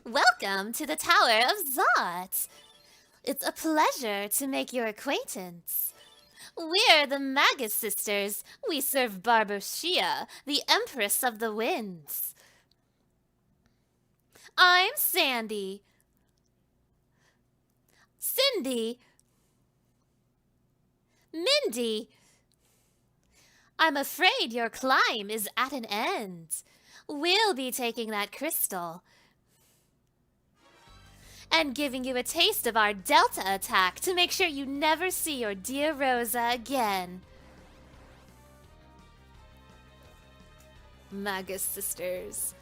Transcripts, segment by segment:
Welcome to the Tower of Zot. It's a pleasure to make your acquaintance. We're the Magus Sisters. We serve Barboshia, the Empress of the Winds. I'm Sandy. Cindy. Mindy. I'm afraid your climb is at an end. We'll be taking that crystal and giving you a taste of our Delta attack to make sure you never see your dear Rosa again. Magus Sisters.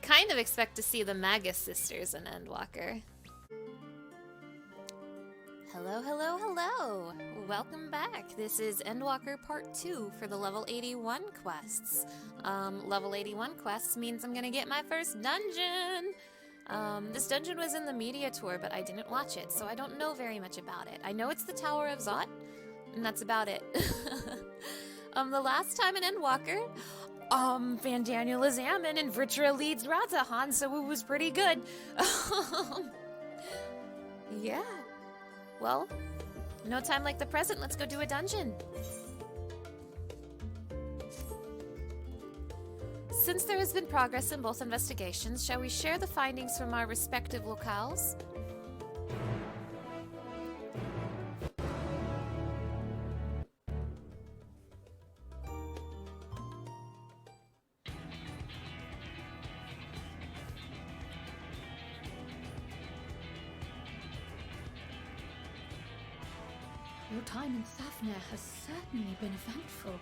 Kind of expect to see the Magus Sisters in Endwalker. Hello, hello, hello! Welcome back. This is Endwalker Part 2 for the level 81 quests. Level 81 quests means I'm gonna get my first dungeon! This dungeon was in the media tour, but I didn't watch it, so I don't know very much about it. I know it's the Tower of Zot, and that's about it. The last time in Endwalker, Van Daniel is Ammon and Vritra leads Ratahan, so it was pretty good. Yeah. Well, no time like the present, let's go do a dungeon. Since there has been progress in both investigations, shall we share the findings from our respective locales? Your time in Safnir has certainly been eventful.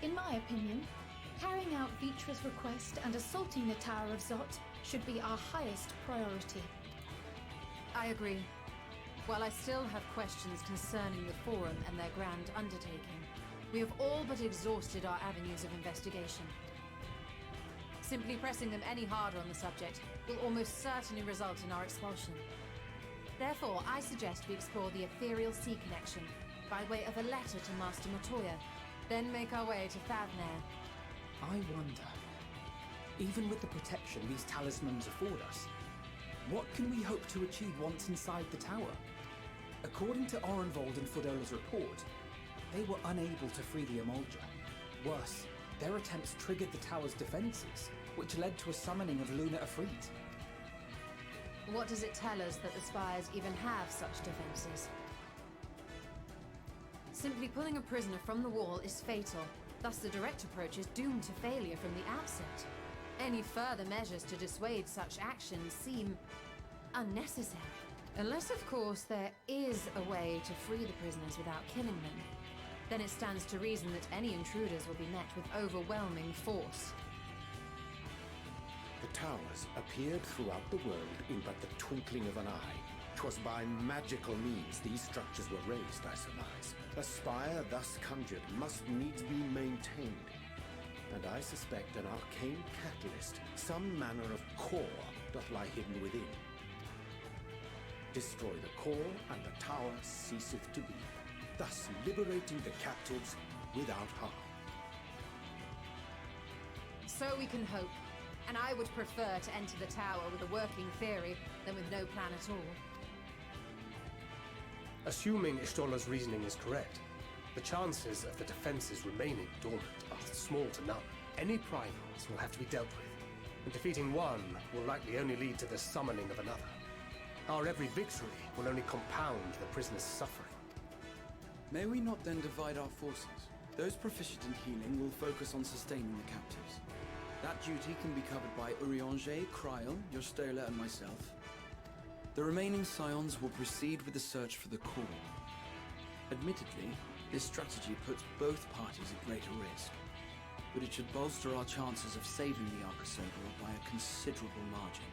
In my opinion, carrying out Vitra's request and assaulting the Tower of Zot should be our highest priority. I agree. While I still have questions concerning the Forum and their grand undertaking, we have all but exhausted our avenues of investigation. Simply pressing them any harder on the subject will almost certainly result in our expulsion. Therefore, I suggest we explore the ethereal sea connection by way of a letter to Master Matoya, then make our way to Thavnair. I wonder, even with the protection these talismans afford us, what can we hope to achieve once inside the tower? According to Orenvold and Fodola's report, they were unable to free the Emulger. Worse, their attempts triggered the tower's defenses, which led to a summoning of Luna Afrit. What does it tell us that the Spires even have such defenses? Simply pulling a prisoner from the wall is fatal, thus the direct approach is doomed to failure from the outset. Any further measures to dissuade such actions seem unnecessary. Unless, of course, there is a way to free the prisoners without killing them. Then it stands to reason that any intruders will be met with overwhelming force. The towers appeared throughout the world in but the twinkling of an eye. 'Twas by magical means these structures were raised, I surmise. A spire thus conjured must needs be maintained. And I suspect an arcane catalyst, some manner of core, doth lie hidden within. Destroy the core, and the tower ceaseth to be, thus liberating the captives without harm. So we can hope. And I would prefer to enter the tower with a working theory than with no plan at all. Assuming Ishtola's reasoning is correct, the chances of the defenses remaining dormant are small to none. Any primals will have to be dealt with, and defeating one will likely only lead to the summoning of another. Our every victory will only compound the prisoner's suffering. May we not then divide our forces? Those proficient in healing will focus on sustaining the captives. That duty can be covered by Urianger, Cryon, Yostola, and myself. The remaining Scions will proceed with the search for the core. Admittedly, this strategy puts both parties at greater risk, but it should bolster our chances of saving the Archosaurus by a considerable margin.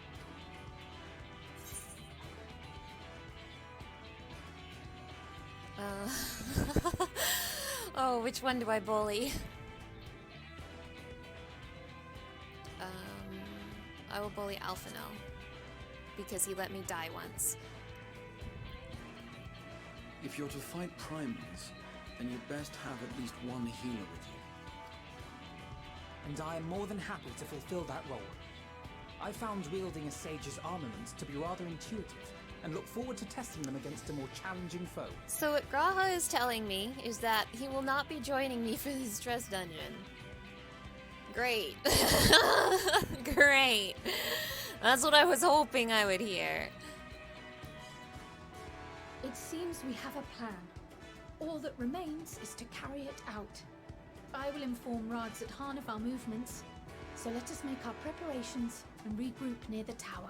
Oh, which one do I bully? I will bully Alphino, because he let me die once. If you're to fight primals, then you'd best have at least one healer with you. And I am more than happy to fulfill that role. I found wielding a sage's armaments to be rather intuitive, and look forward to testing them against a more challenging foe. So what Graha is telling me is that he will not be joining me for this stress dungeon. Great. Great. That's what I was hoping I would hear. It seems we have a plan. All that remains is to carry it out. I will inform Rads at Han of our movements, so let us make our preparations and regroup near the tower.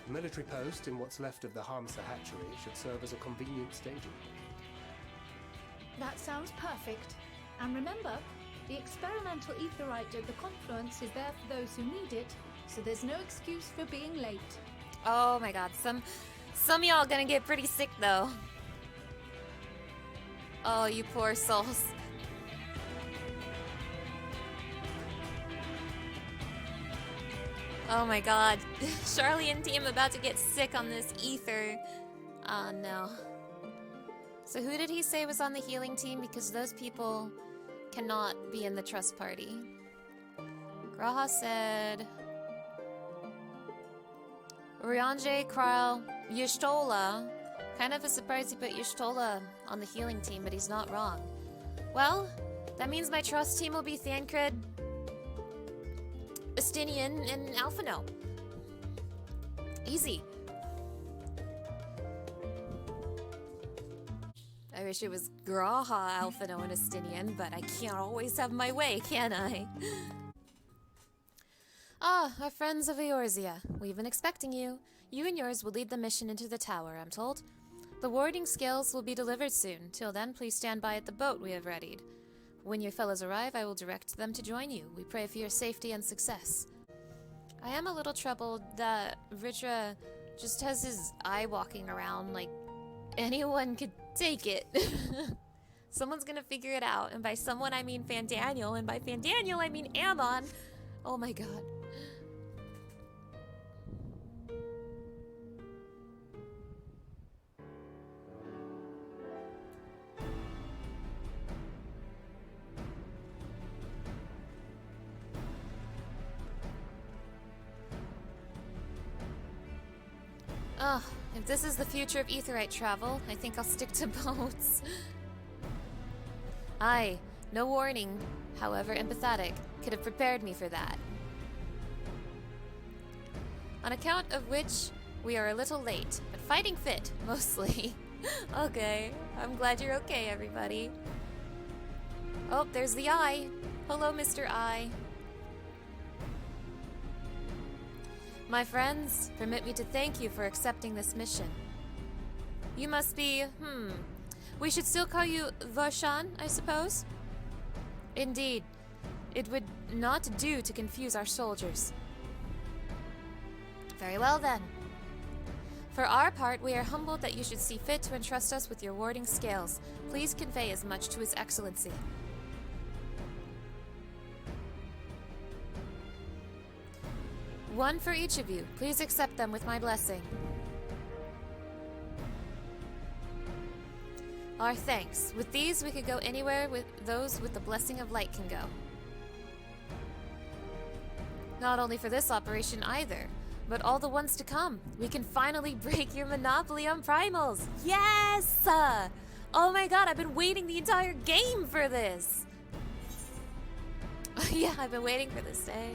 The military post in what's left of the Harmsa hatchery should serve as a convenient staging. That sounds perfect. And remember, the experimental etherite at the confluence is there for those who need it, so there's no excuse for being late. Oh my god, some of y'all gonna get pretty sick though. Oh, you poor souls. Oh my god. Charlie and team about to get sick on this ether. Oh no. So who did he say was on the healing team? Because those people cannot be in the trust party. Graha said... Urianger, Kral, Y'shtola. Kind of a surprise he put Y'shtola on the healing team, but he's not wrong. Well, that means my trust team will be Thancred, Estinian, and Alphino. Easy. I wish it was Graha, Alphino, and Estinian, but I can't always have my way, can I? Ah, our friends of Eorzea. We've been expecting you. You and yours will lead the mission into the tower, I'm told. The warding scales will be delivered soon. Till then, please stand by at the boat we have readied. When your fellows arrive, I will direct them to join you. We pray for your safety and success. I am a little troubled that Ritra just has his eye walking around like anyone could take it. Someone's gonna figure it out, and by someone I mean Fandaniel, and by Fandaniel I mean Ammon. Oh my god. Ugh, if this is the future of Aetheryte travel, I think I'll stick to boats. Aye, no warning, however empathetic, could have prepared me for that. On account of which, we are a little late, but fighting fit, mostly. Okay, I'm glad you're okay, everybody. Oh, there's the Eye. Hello, Mr. Eye. My friends, permit me to thank you for accepting this mission. You must be, we should still call you Varshan, I suppose? Indeed. It would not do to confuse our soldiers. Very well then. For our part, we are humbled that you should see fit to entrust us with your warding scales. Please convey as much to His Excellency. One for each of you. Please accept them with my blessing. Our thanks. With these, we could go anywhere with those with the blessing of light can go. Not only for this operation either, but all the ones to come. We can finally break your monopoly on primals. Yes! Oh my god, I've been waiting the entire game for this. Yeah, I've been waiting for this day.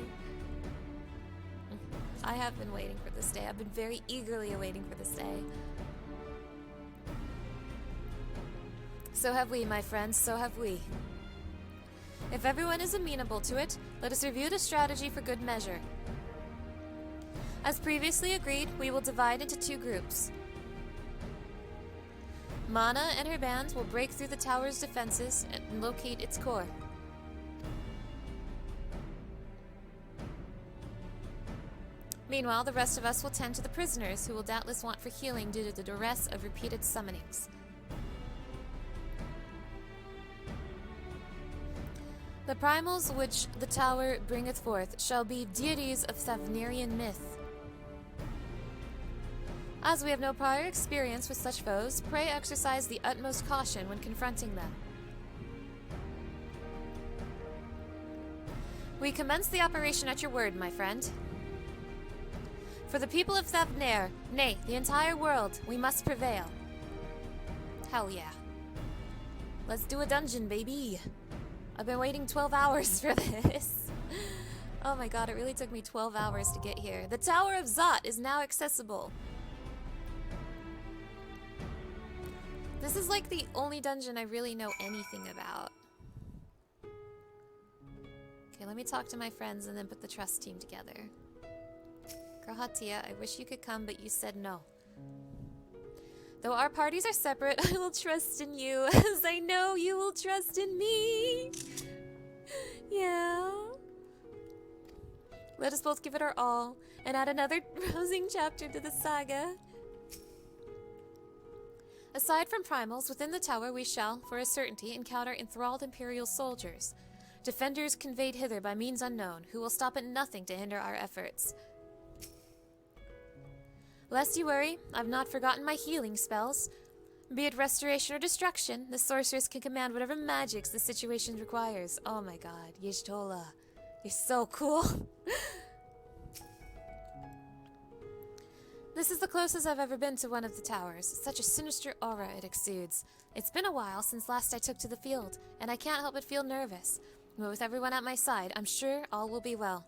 I have been waiting for this day. I've been very eagerly awaiting for this day. So have we, my friends, so have we. If everyone is amenable to it, let us review the strategy for good measure. As previously agreed, we will divide into two groups. Mana and her band will break through the tower's defenses and locate its core. Meanwhile, the rest of us will tend to the prisoners, who will doubtless want for healing due to the duress of repeated summonings. The primals which the tower bringeth forth shall be deities of Thavnerian myth. As we have no prior experience with such foes, pray exercise the utmost caution when confronting them. We commence the operation at your word, my friend. For the people of Thavnair, nay, the entire world, we must prevail. Hell yeah. Let's do a dungeon, baby. I've been waiting 12 hours for this. Oh my god, it really took me 12 hours to get here. The Tower of Zot is now accessible. This is like the only dungeon I really know anything about. Okay, let me talk to my friends and then put the trust team together. Grahatia, I wish you could come, but you said no. Though our parties are separate, I will trust in you, as I know you will trust in me. Yeah. Let us both give it our all, and add another rousing chapter to the saga. Aside from primals, within the tower we shall, for a certainty, encounter enthralled Imperial soldiers. Defenders conveyed hither by means unknown, who will stop at nothing to hinder our efforts. Lest you worry, I've not forgotten my healing spells. Be it restoration or destruction, the sorceress can command whatever magics the situation requires. Oh my god, Yishtola, you're so cool. This is the closest I've ever been to one of the towers. Such a sinister aura it exudes. It's been a while since last I took to the field, and I can't help but feel nervous. But with everyone at my side, I'm sure all will be well.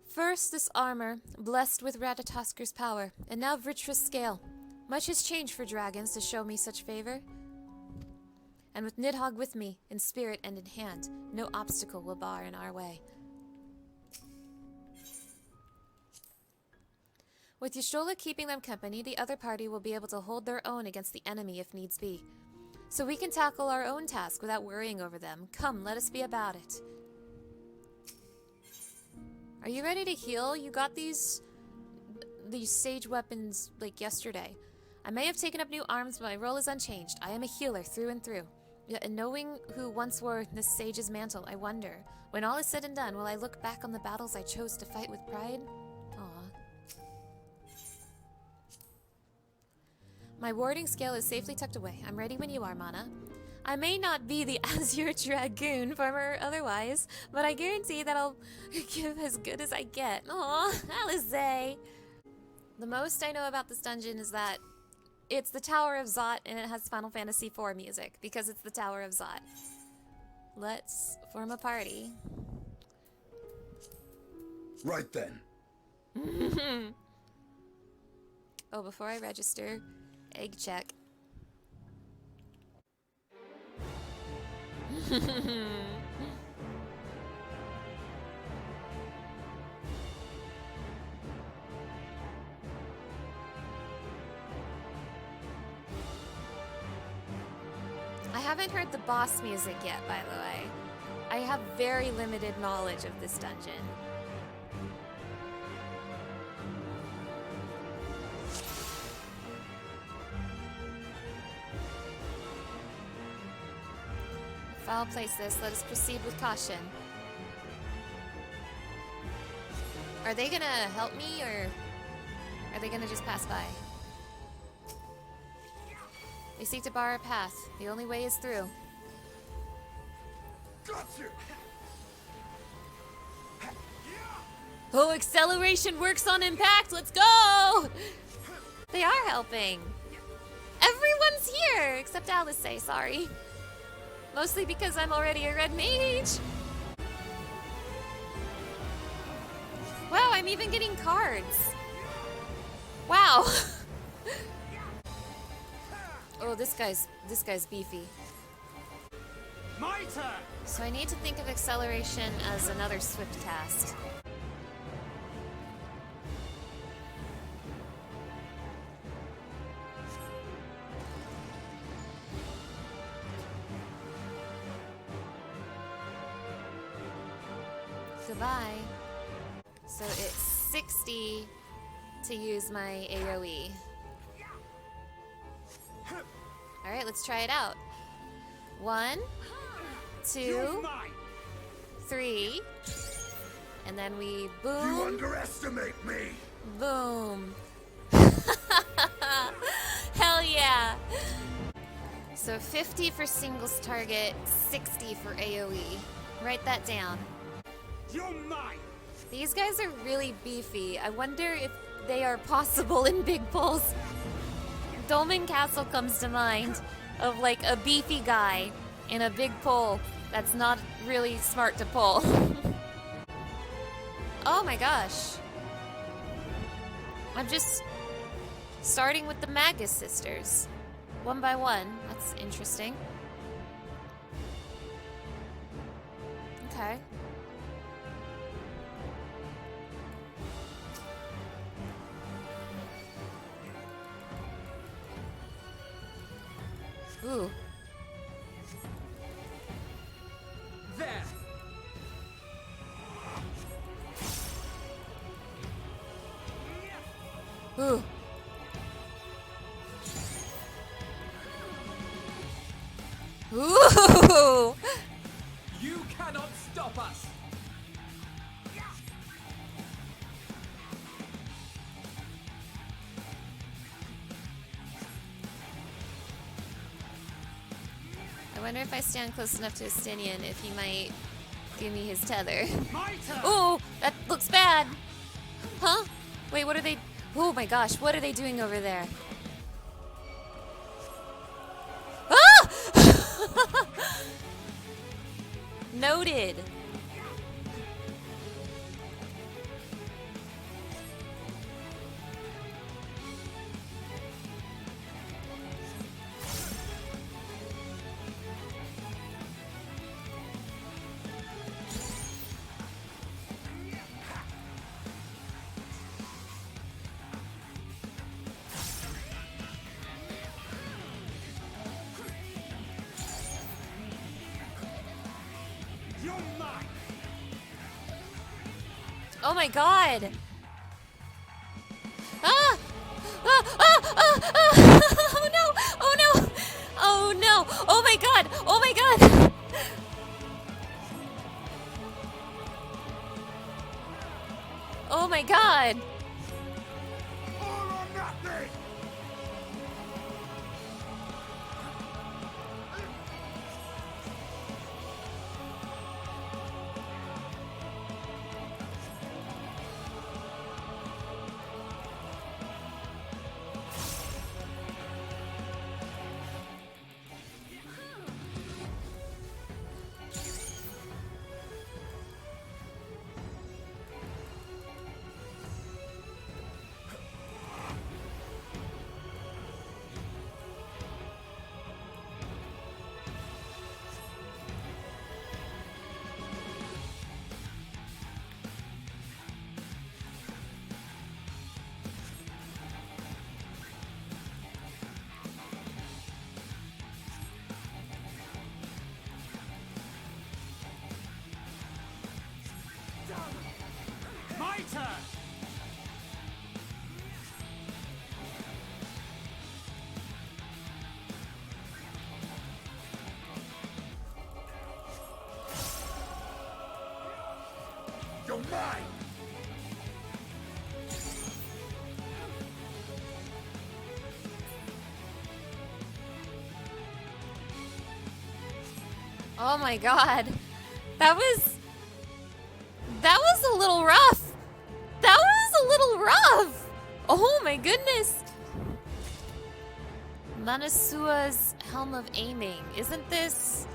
First, this armor, blessed with Ratatasker's power, and now Vritra's scale. Much has changed for dragons to show me such favor. And with Nidhogg with me, in spirit and in hand, no obstacle will bar in our way. With Y'shtola keeping them company, the other party will be able to hold their own against the enemy if needs be. So we can tackle our own task without worrying over them. Come, let us be about it. Are you ready to heal? You got these sage weapons like yesterday. I may have taken up new arms, but my role is unchanged. I am a healer through and through. And knowing who once wore this sage's mantle, I wonder, when all is said and done, will I look back on the battles I chose to fight with pride? Aw. My warding scale is safely tucked away. I'm ready when you are, Mana. I may not be the Azure Dragoon, farmer or otherwise, but I guarantee that I'll give as good as I get. Aw, Alize! The most I know about this dungeon is that it's the Tower of Zot and it has Final Fantasy IV music, because it's the Tower of Zot. Let's form a party. Right then. Oh, before I register, egg check. I haven't heard the boss music yet, by the way. I have very limited knowledge of this dungeon. I'll place this. Let us proceed with caution. Are they gonna help me, or are they gonna just pass by? They seek to bar our path. The only way is through. Gotcha. Oh, acceleration works on impact! Let's go! They are helping. Everyone's here! Except Alice, sorry. Mostly because I'm already a red mage. Wow, I'm even getting cards. Wow. Oh, this guy's beefy. My turn! So I need to think of acceleration as another swift cast. Goodbye. So it's 60 to use my AoE. Alright, let's try it out. 1, 2, 3. And then we boom. You underestimate me! Boom. Hell yeah. So 50 for singles target, 60 for AoE. Write that down. You're mine! These guys are really beefy. I wonder if they are possible in big pulls. Dolmen Castle comes to mind of like a beefy guy in a big pull that's not really smart to pull. Oh my gosh. I'm just starting with the Magus sisters. One by one. That's interesting. Okay. Ooh. There! Ooh. Ooh! You cannot stop us! I wonder if I stand close enough to Estinian if he might give me his tether. My turn! Ooh, that looks bad. Huh? Wait, what are they? Oh my gosh, what are they doing over there? Ah! Noted. You're mine! Oh my god! Ah! Ah! Ah! Ah! Ah! Oh no! Oh no! Oh no! Oh my god! Oh my god! Oh my god! All or nothing! My turn! You're mine! Oh my god. That was a little rough. That was a little rough. Oh my goodness. Manasua's Helm of Aiming. Isn't this...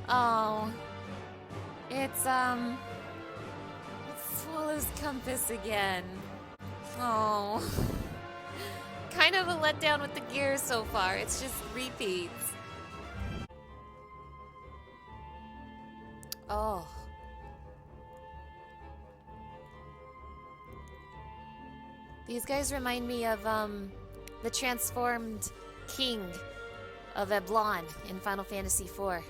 Oh. It's Swallow's Compass again. Oh. Kind of a letdown with the gears so far. It's just repeats. Oh. These guys remind me of the transformed king of Eblon in Final Fantasy IV.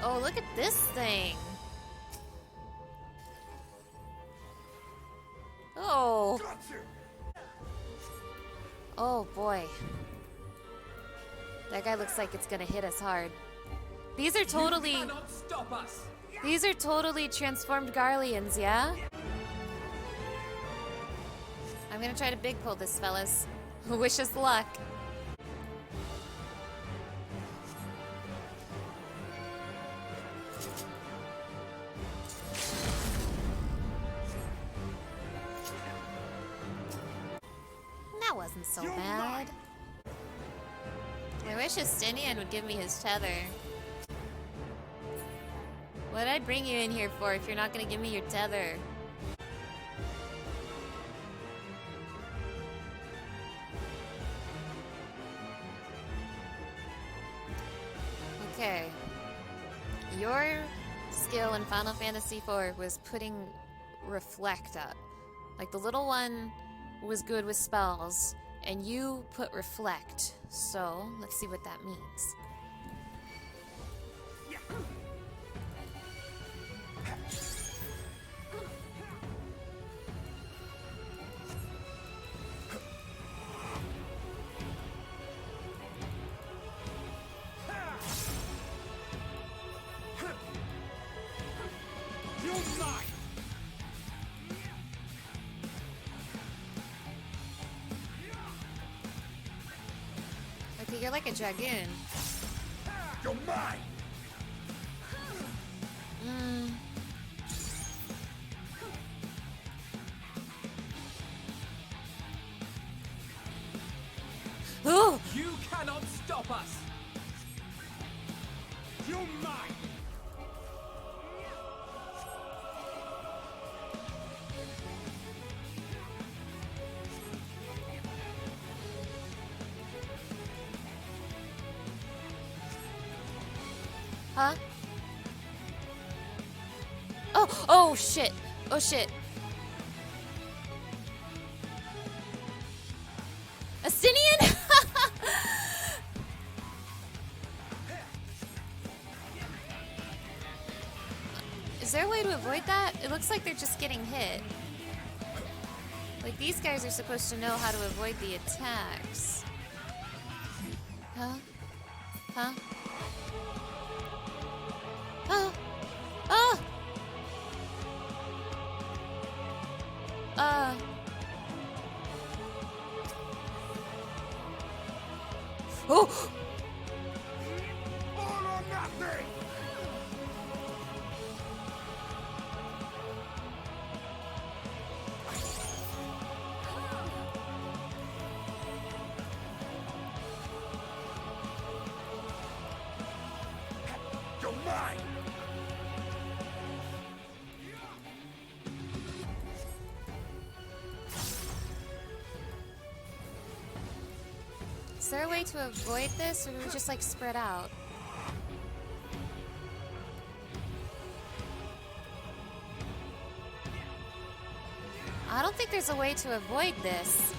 Oh, look at this thing. Oh. Oh boy. That guy looks like it's gonna hit us hard. These are totally... You cannot stop us! These are totally transformed Garleans, yeah? I'm gonna try to big pull this, fellas. Wish us luck. That wasn't so bad. I wish Justinian would give me his tether. What did I bring you in here for if you're not gonna give me your tether? Okay. Your skill in Final Fantasy IV was putting Reflect up. Like, the little one was good with spells, and you put Reflect. So, let's see what that means. Okay, you're like a dragoon. You're mine! Ooh! You cannot stop us! You're mine! Huh? Oh! Oh, shit! Oh, shit! Astinian? Is there a way to avoid that? It looks like they're just getting hit. Like, these guys are supposed to know how to avoid the attacks. Huh? Huh? Oh! Oh! Oh! All or nothing! You're mine! Is there a way to avoid this, or do we just, like, spread out? I don't think there's a way to avoid this.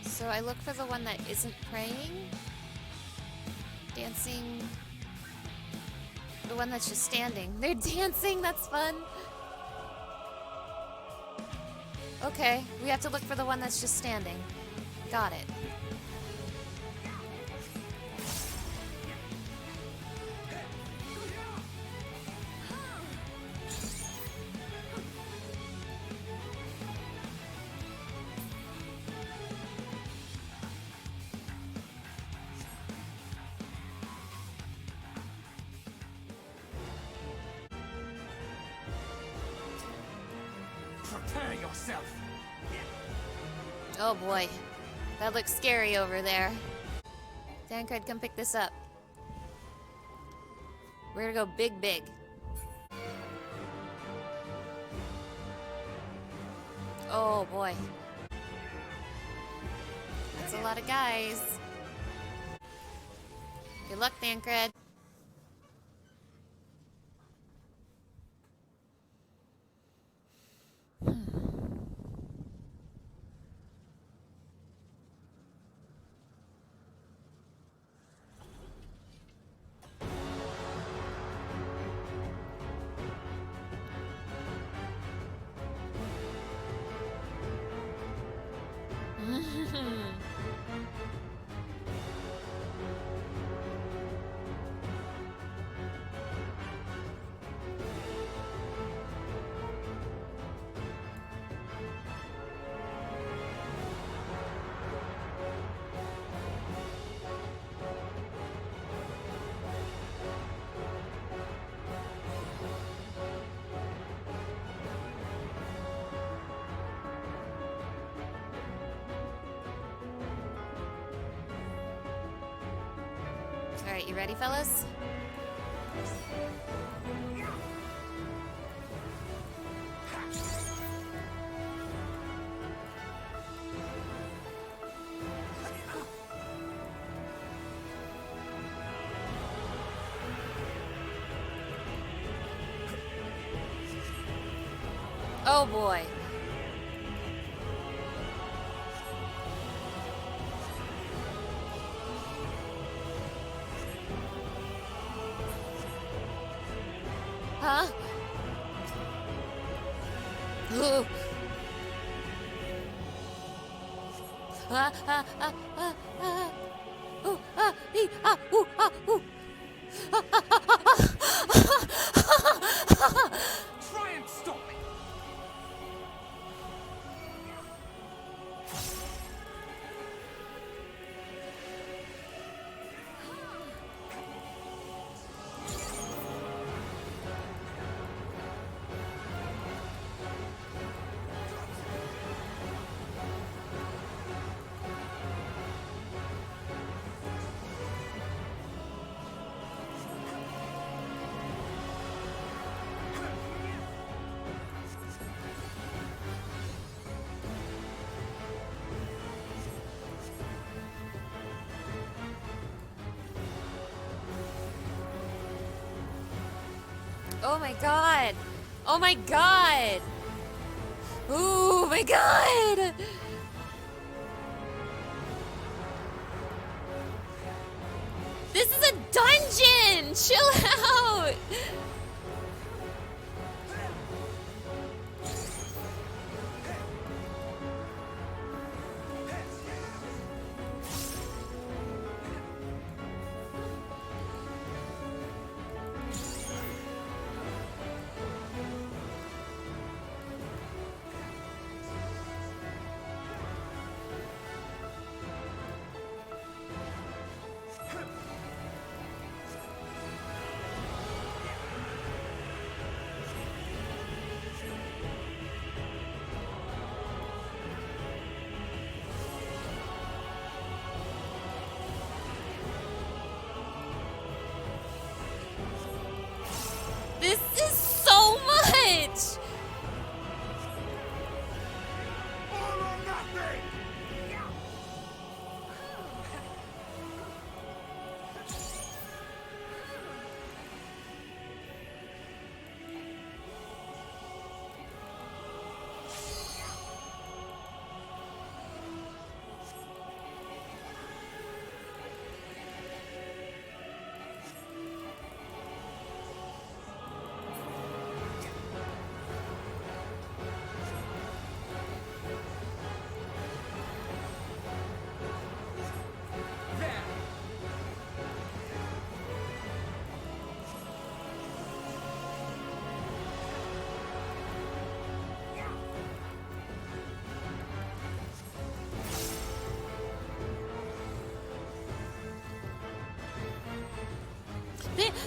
So I look for the one that isn't praying, dancing, the one that's just standing. They're dancing, that's fun. Okay, we have to look for the one that's just standing. Got it. Prepare yourself! Oh boy, that looks scary over there. Tancred, come pick this up. We're gonna go big, big. Oh boy. That's a lot of guys. Good luck, Tancred. Alright, you ready, fellas? Oh boy. Huh? Ooh. Ah, ah, ah, ah, ah. Ooh, ah, ee, ah, ooh, ah, ooh. Ah, ah, ah, ah, ah. Try and stop me! Oh my god! Oh my god! Oh my god! This is a dungeon! Chill out! This is so much! All or nothing!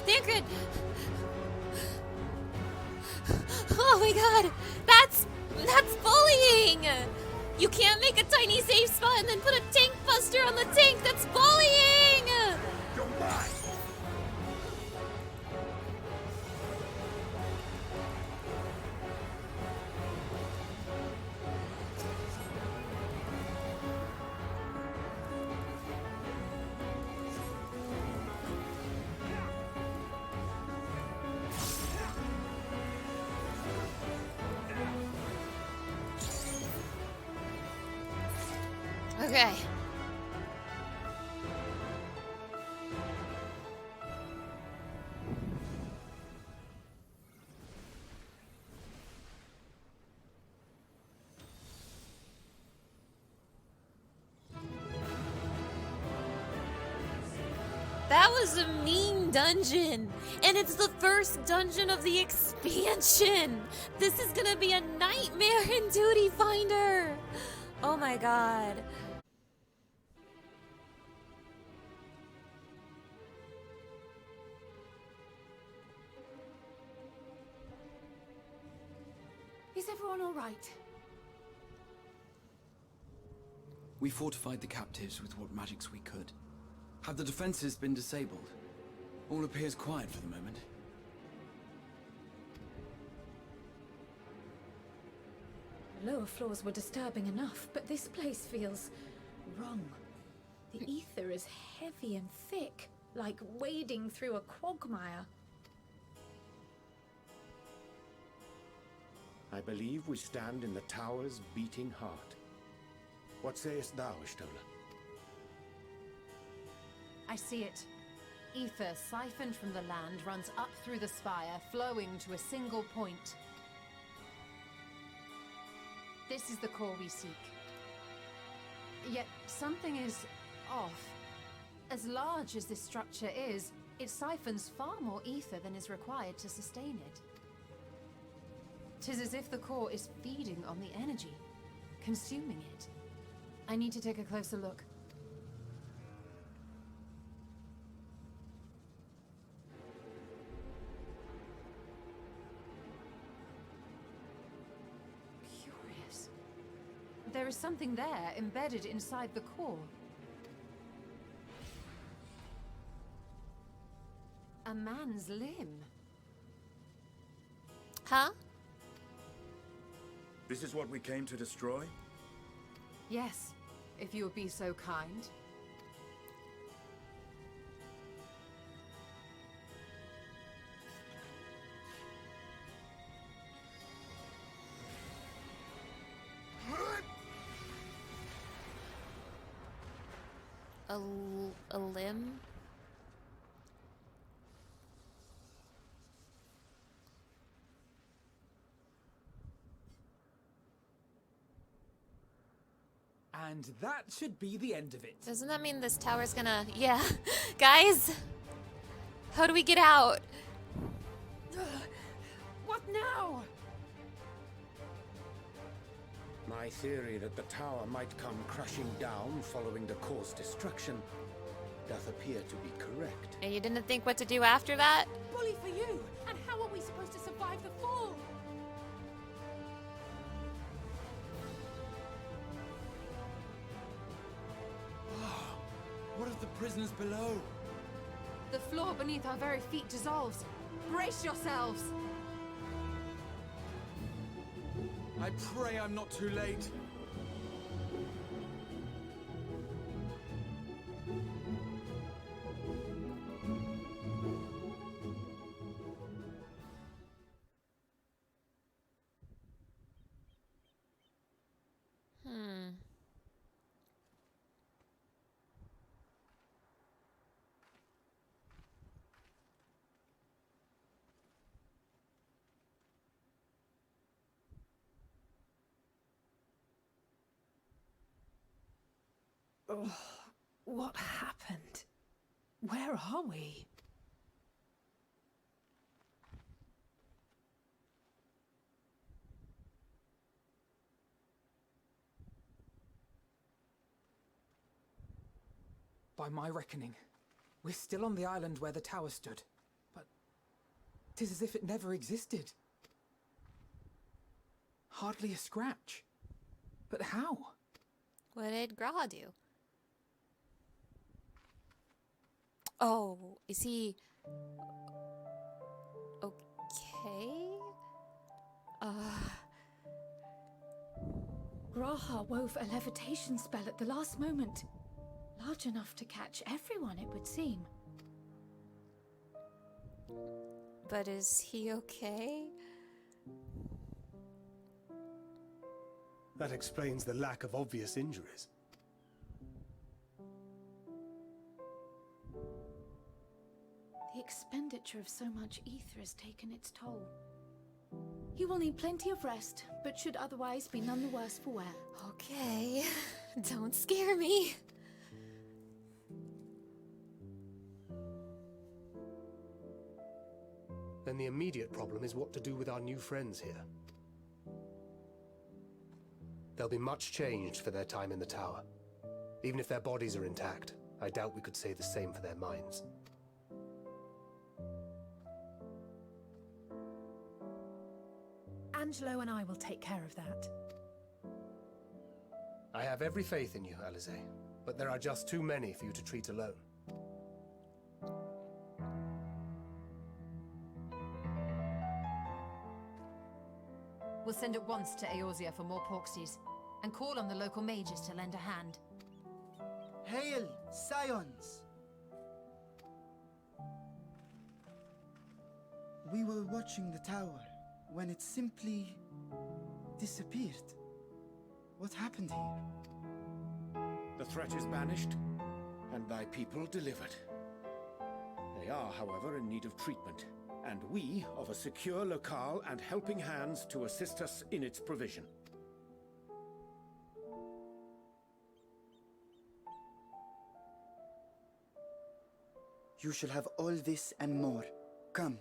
They're good. Oh my god, that's bullying. You can't make a tiny safe spot and then put a tank buster on the tank. That's bullying. You're mine! Okay. That was a mean dungeon, and it's the first dungeon of the expansion. This is gonna be a nightmare in Duty Finder. Oh my god. Is everyone all right? We fortified the captives with what magics we could. Have the defenses been disabled? All appears quiet for the moment. The lower floors were disturbing enough, but this place feels wrong. The ether is heavy and thick, like wading through a quagmire. I believe we stand in the tower's beating heart. What sayest thou, Stola? I see it. Ether siphoned from the land runs up through the spire, flowing to a single point. This is the core we seek. Yet something is off. As large as this structure is, it siphons far more ether than is required to sustain it. 'Tis as if the core is feeding on the energy, consuming it. I need to take a closer look. Curious. There is something there embedded inside the core. A man's limb. Huh? This is what we came to destroy? Yes, if you would be so kind. A limb? And that should be the end of it. Doesn't that mean this tower's gonna... Yeah. Guys! How do we get out? What now? My theory that the tower might come crashing down following the core's destruction doth appear to be correct. And you didn't think what to do after that? Bully for you! And how are we supposed to survive the fall? What of the prisoners below? The floor beneath our very feet dissolves. Brace yourselves! I pray I'm not too late. Oh, what happened? Where are we? By my reckoning, we're still on the island where the tower stood. But 'tis as if it never existed. Hardly a scratch. But how? What did Graha do? Oh, is he... okay? Graha wove a levitation spell at the last moment. Large enough to catch everyone, it would seem. But is he okay? That explains the lack of obvious injuries. The expenditure of so much ether has taken its toll. He will need plenty of rest, but should otherwise be none the worse for wear. Okay, don't scare me. Then the immediate problem is what to do with our new friends here. They'll be much changed for their time in the tower. Even if their bodies are intact, I doubt we could say the same for their minds. Angelo and I will take care of that. I have every faith in you, Alize, but there are just too many for you to treat alone. We'll send at once to Eorzea for more porksies, and call on the local mages to lend a hand. Hail, Scions! We were watching the tower when it simply disappeared. What happened here? The threat is banished, and thy people delivered. They are, however, in need of treatment, and we of a secure locale and helping hands to assist us in its provision. You shall have all this and more. Come,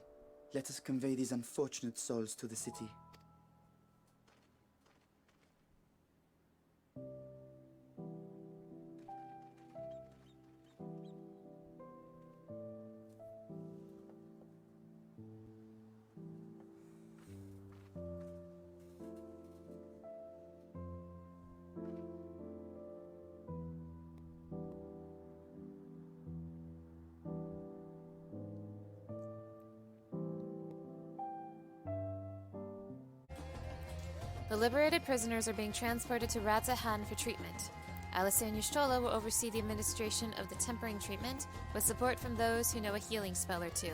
let us convey these unfortunate souls to the city. The liberated prisoners are being transported to Radzahan for treatment. Alice and Yushtola will oversee the administration of the tempering treatment, with support from those who know a healing spell or two.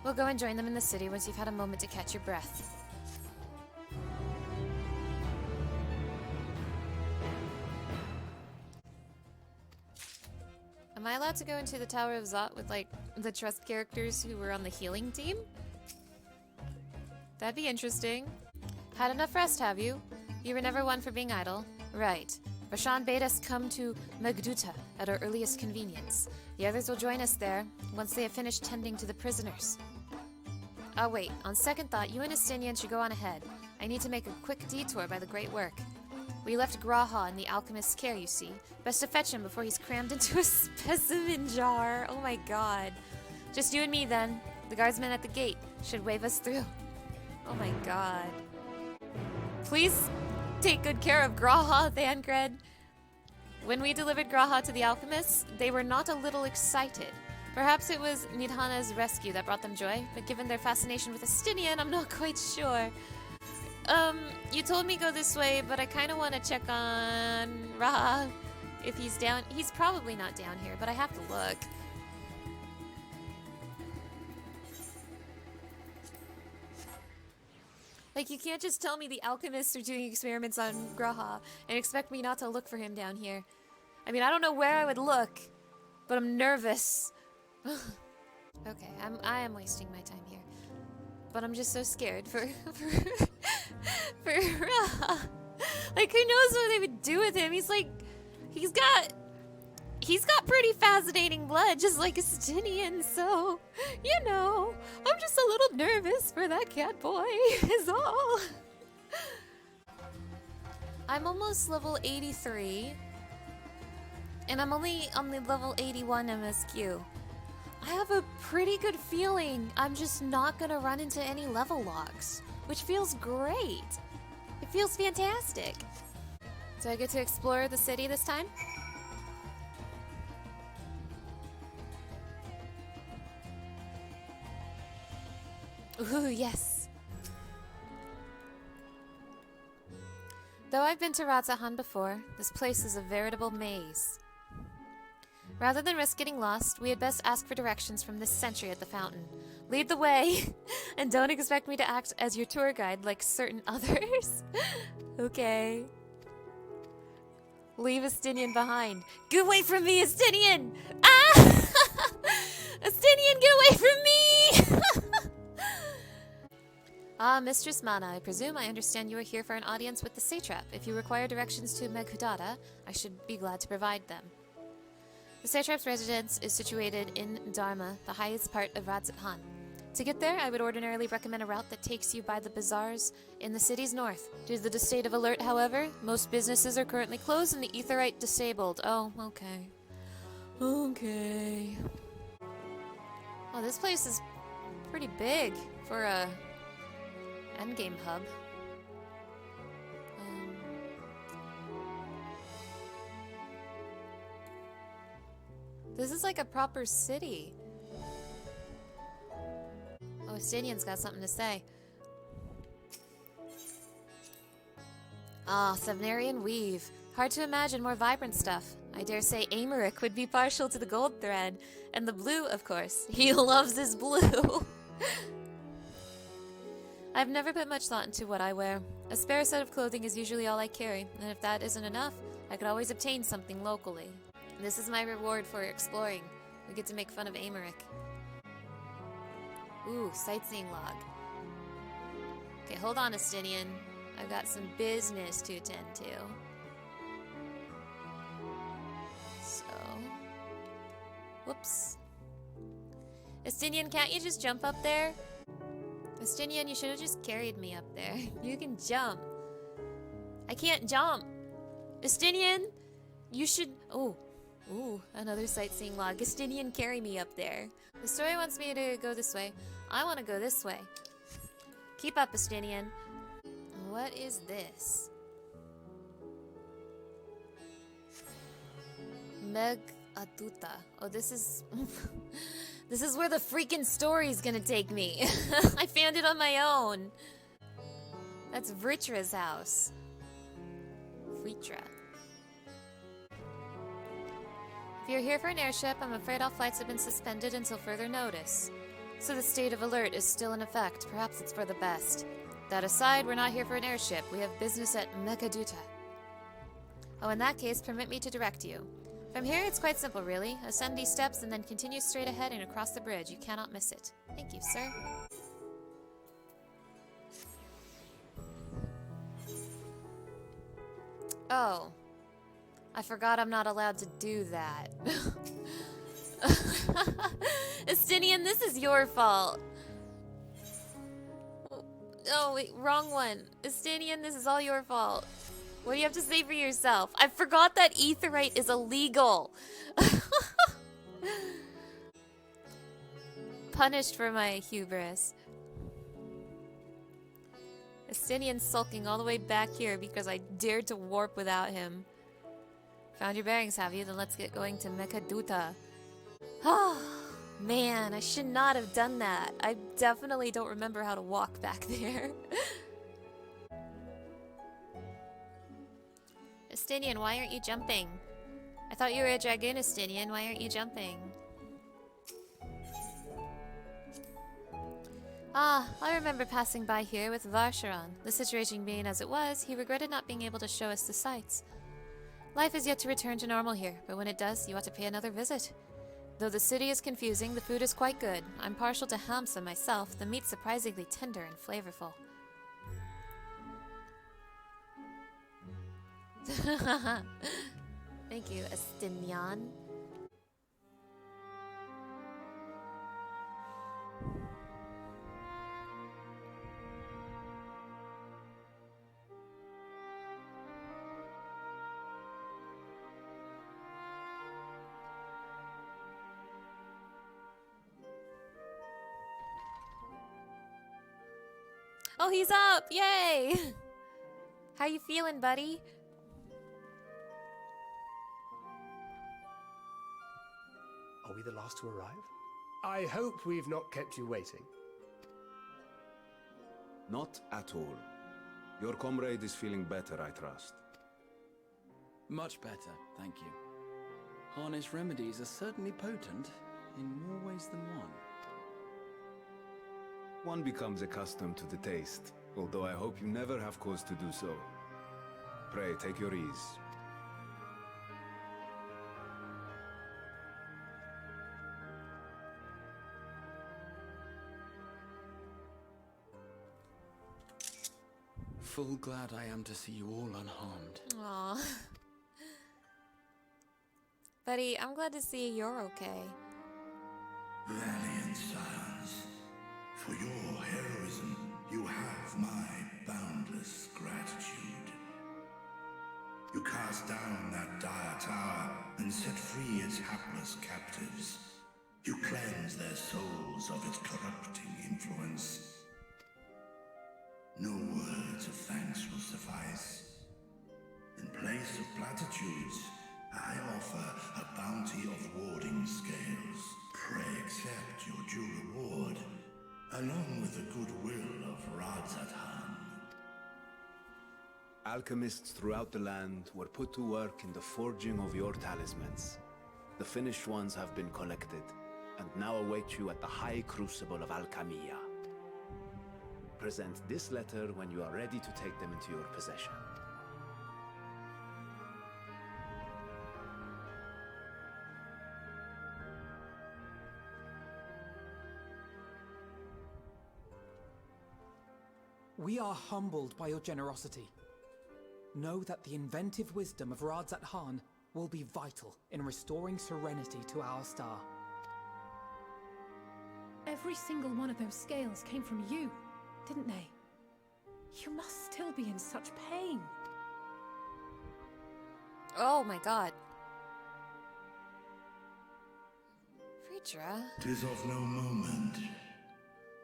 We'll go and join them in the city once you've had a moment to catch your breath. Am I allowed to go into the Tower of Zot with, like, the trust characters who were on the healing team? That'd be interesting. Had enough rest, have you? You were never one for being idle. Right. Bashan bade us come to Magduta at our earliest convenience. The others will join us there once they have finished tending to the prisoners. Oh wait, on second thought, you and Estinian should go on ahead. I need to make a quick detour by the Great Work. We left Graha in the alchemist's care, you see. Best to fetch him before he's crammed into a specimen jar. Oh my god. Just you and me then. The guardsman at the gate should wave us through. Oh my god. Please take good care of Graha, Thangred. When we delivered Graha to the alchemists, they were not a little excited. Perhaps it was Nidhana's rescue that brought them joy, but given their fascination with Estinian, I'm not quite sure. You told me go this way, but I kind of want to check on Ra. If he's down, he's probably not down here, but I have to look. Like, you can't just tell me the alchemists are doing experiments on Graha and expect me not to look for him down here. I mean, I don't know where I would look, but I'm nervous. Okay, I am wasting my time here. But I'm just so scared for Ra. Like, who knows what they would do with him? He's like, he's got pretty fascinating blood, just like Estinian, so, you know, I'm just a little nervous for that cat boy, is all. I'm almost level 83, and I'm only on the level 81 MSQ. I have a pretty good feeling I'm just not gonna run into any level locks, which feels great. It feels fantastic. So I get to explore the city this time? Ooh, yes. Though I've been to Radzahan before, this place is a veritable maze. Rather than risk getting lost, we had best ask for directions from this sentry at the fountain. Lead the way, and don't expect me to act as your tour guide like certain others. Okay. Leave Estinian behind. Get away from me, Estinian! Ah! Estinian, get away from me! Ah, Mistress Mana, I presume I understand you are here for an audience with the satrap. If you require directions to Meghudata, I should be glad to provide them. The satrap's residence is situated in Dharma, the highest part of Radzahan. To get there, I would ordinarily recommend a route that takes you by the bazaars in the city's north. Due to the state of alert, however, most businesses are currently closed and the Aetheryte disabled. Oh, okay. Okay. Oh, this place is pretty big for a endgame hub. This is like a proper city. Oh, Estinian's got something to say. Ah, Sevnarian weave. Hard to imagine more vibrant stuff. I dare say Amaric would be partial to the gold thread. And the blue, of course. He loves his blue. I've never put much thought into what I wear. A spare set of clothing is usually all I carry, and if that isn't enough, I could always obtain something locally. This is my reward for exploring. We get to make fun of Amaric. Ooh, sightseeing log. Okay, hold on, Estinian. I've got some business to attend to. So... Whoops. Estinian, can't you just jump up there? Estinian, you should have just carried me up there. You can jump. I can't jump. Estinian, you should... Oh. Ooh, another sightseeing log. Estinian, carry me up there. The story wants me to go this way. I want to go this way. Keep up, Estinian. What is this? Meg Aduta. Oh, this is... This is where the freaking story's gonna take me. I found it on my own. That's Vritra's house. Vritra. If you're here for an airship, I'm afraid all flights have been suspended until further notice. So the state of alert is still in effect. Perhaps it's for the best. That aside, we're not here for an airship. We have business at Mekaduta. Oh, in that case, permit me to direct you. From here, it's quite simple, really. Ascend these steps and then continue straight ahead and across the bridge. You cannot miss it. Thank you, sir. Oh. I forgot I'm not allowed to do that. Estinian, this is your fault. Oh, wait, wrong one. Estinian, this is all your fault. What do you have to say for yourself? I forgot that aetheryte is illegal. Punished for my hubris. Estinian sulking all the way back here because I dared to warp without him. Found your bearings, have you? Then let's get going to Mekaduta. Oh, man, I should not have done that. I definitely don't remember how to walk back there. Estinian, why aren't you jumping? I thought you were a dragoon, Estinian. Why aren't you jumping? Ah, I remember passing by here with Varsharan. The situation being as it was, he regretted not being able to show us the sights. Life is yet to return to normal here, but when it does, you ought to pay another visit. Though the city is confusing, the food is quite good. I'm partial to hamsa myself, the meat's surprisingly tender and flavorful. Thank you, Estinian. Oh, he's up! Yay! How you feeling, buddy? Are we the last to arrive? I hope we've not kept you waiting. Not at all. Your comrade is feeling better, I trust. Much better, thank you. Harness remedies are certainly potent, in more ways than one. One becomes accustomed to the taste, although I hope you never have cause to do so. Pray, take your ease. Full glad I am to see you all unharmed. Aw. Buddy, I'm glad to see you're okay. Valiant sons, for your heroism, you have my boundless gratitude. You cast down that dire tower and set free its hapless captives. You cleanse their souls of its corrupting influence. No words of thanks will suffice. In place of platitudes, I offer a bounty of warding scales. Pray accept your due reward, along with the goodwill of Radzatan. Alchemists throughout the land were put to work in the forging of your talismans. The finished ones have been collected, and now await you at the High Crucible of Alchemia. Present this letter when you are ready to take them into your possession. We are humbled by your generosity. Know that the inventive wisdom of Radzat Han will be vital in restoring serenity to our star. Every single one of those scales came from you, didn't they? You must still be in such pain. Oh my god. Vritra. 'Tis of no moment.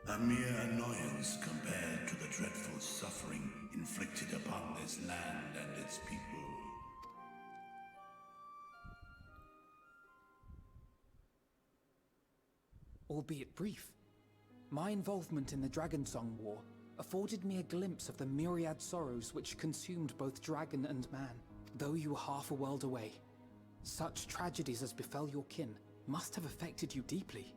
A mere annoyance compared to the dreadful suffering inflicted upon this land and its people. Albeit brief, my involvement in the Dragonsong War afforded me a glimpse of the myriad sorrows which consumed both dragon and man. Though you were half a world away, such tragedies as befell your kin must have affected you deeply.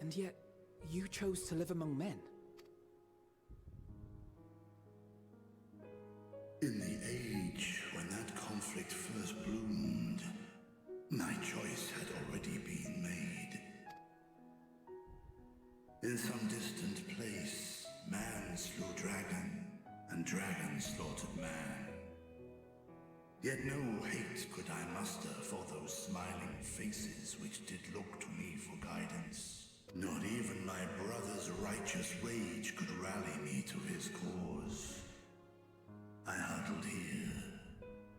And yet, you chose to live among men. In the age when that conflict first bloomed, my choice had already been made. In some distant place, man slew dragon, and dragon slaughtered man. Yet no hate could I muster for those smiling faces which did look to me for guidance. Not even my brother's righteous rage could rally me to his cause. I huddled here,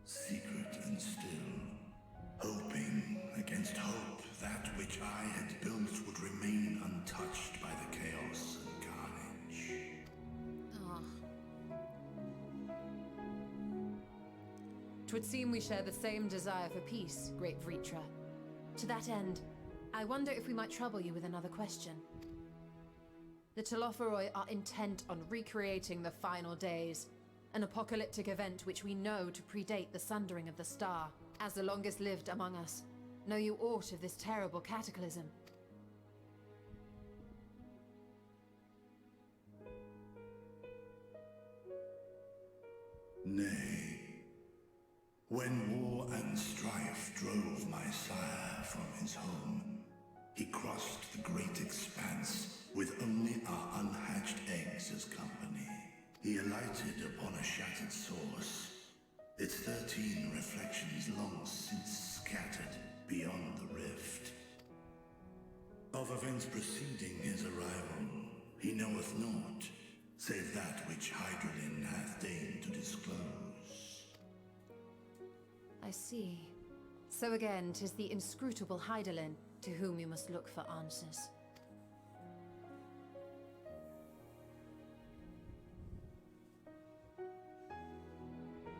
secret and still, hoping against hope that which I had built would remain untouched by the chaos and carnage. Oh. 'Twould seem we share the same desire for peace, great Vritra. To that end, I wonder if we might trouble you with another question. The Telophoroi are intent on recreating the final days, an apocalyptic event which we know to predate the sundering of the star. As the longest lived among us, know you aught of this terrible cataclysm? Nay. When war and strife drove my sire from his home, he crossed the great expanse with only our unhatched eggs as company. He alighted upon a shattered source, its 13 reflections long since scattered beyond the rift. Of events preceding his arrival, he knoweth naught, save that which Hydralin hath deigned to disclose. I see. So again, 'tis the inscrutable Hydaelyn to whom you must look for answers.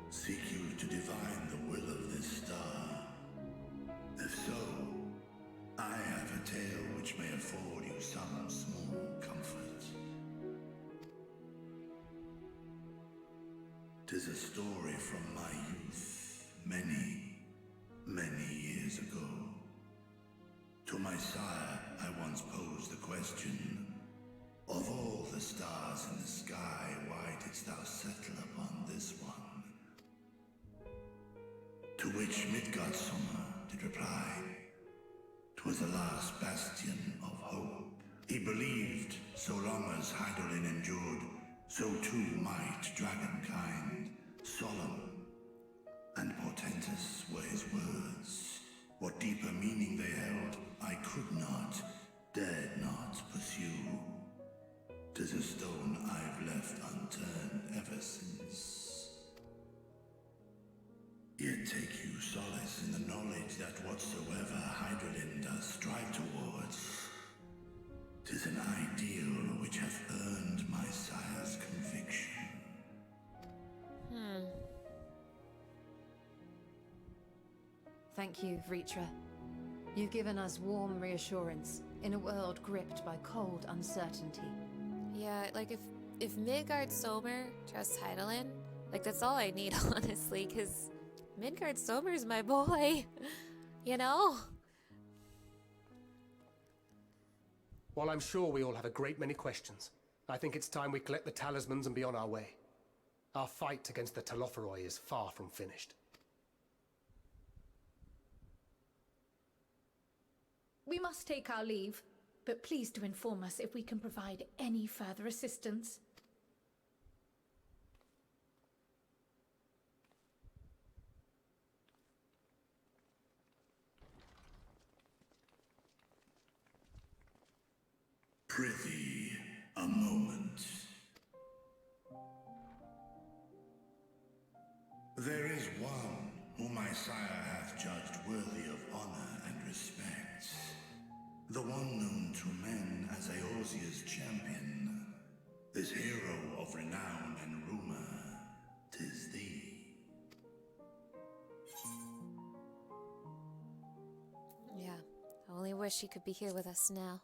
Seek you to divine the will of this star? If so, I have a tale which may afford you some small comfort. 'Tis a story from my youth, many, many years ago. To my sire, I once posed the question, of all the stars in the sky, why didst thou settle upon this one? To which Midgardsummer did reply, 'twas the last bastion of hope. He believed so long as Hydaelyn endured, so too might dragonkind. Solemn and portentous were his words. What deeper meaning they held, I could not, dared not pursue. 'Tis a stone I've left unturned ever since. Yet take you solace in the knowledge that whatsoever Hydaelyn does strive towards, 'tis an ideal which hath earned my sire's conviction. Thank you, Vritra. You've given us warm reassurance in a world gripped by cold uncertainty. Yeah, like if Midgard Somer trusts Heidelin, like, that's all I need, honestly, because Midgard Somer's my boy, you know? While I'm sure we all have a great many questions, I think it's time we collect the talismans and be on our way. Our fight against the Telophoroi is far from finished. We must take our leave, but please do inform us if we can provide any further assistance. Prithee, a moment. There is one whom my sire hath judged worthy of honor and respect. The one known to men as Eorzea's champion. This hero of renown and rumor, 'tis thee. Yeah, I only wish he could be here with us now.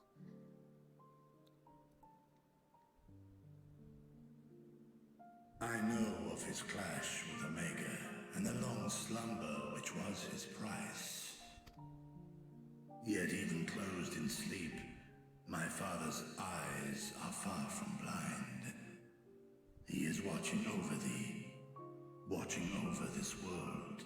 I know of his clash with Omega, and the long slumber which was his price. Yet even closed in sleep, my father's eyes are far from blind. He is watching over thee, watching over this world.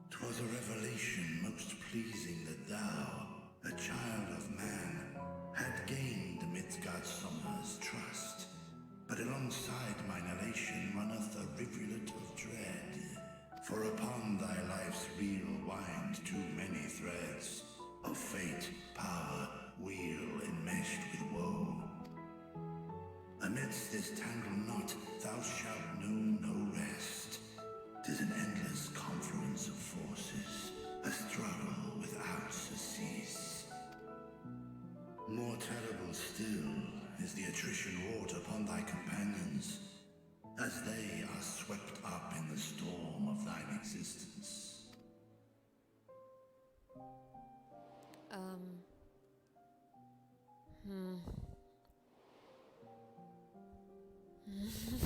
'Twas a revelation most pleasing that thou, a child of man, had gained Midgard Sommer's trust. But alongside mine elation runneth a rivulet of dread. For upon thy life's reel wind too many threads of fate, power, wheel enmeshed with woe. Amidst this tangled knot thou shalt know no rest. 'Tis an endless confluence of forces, a struggle without surcease. More terrible still is the attrition wrought upon thy companions, as they are swept up in the storm of thine existence.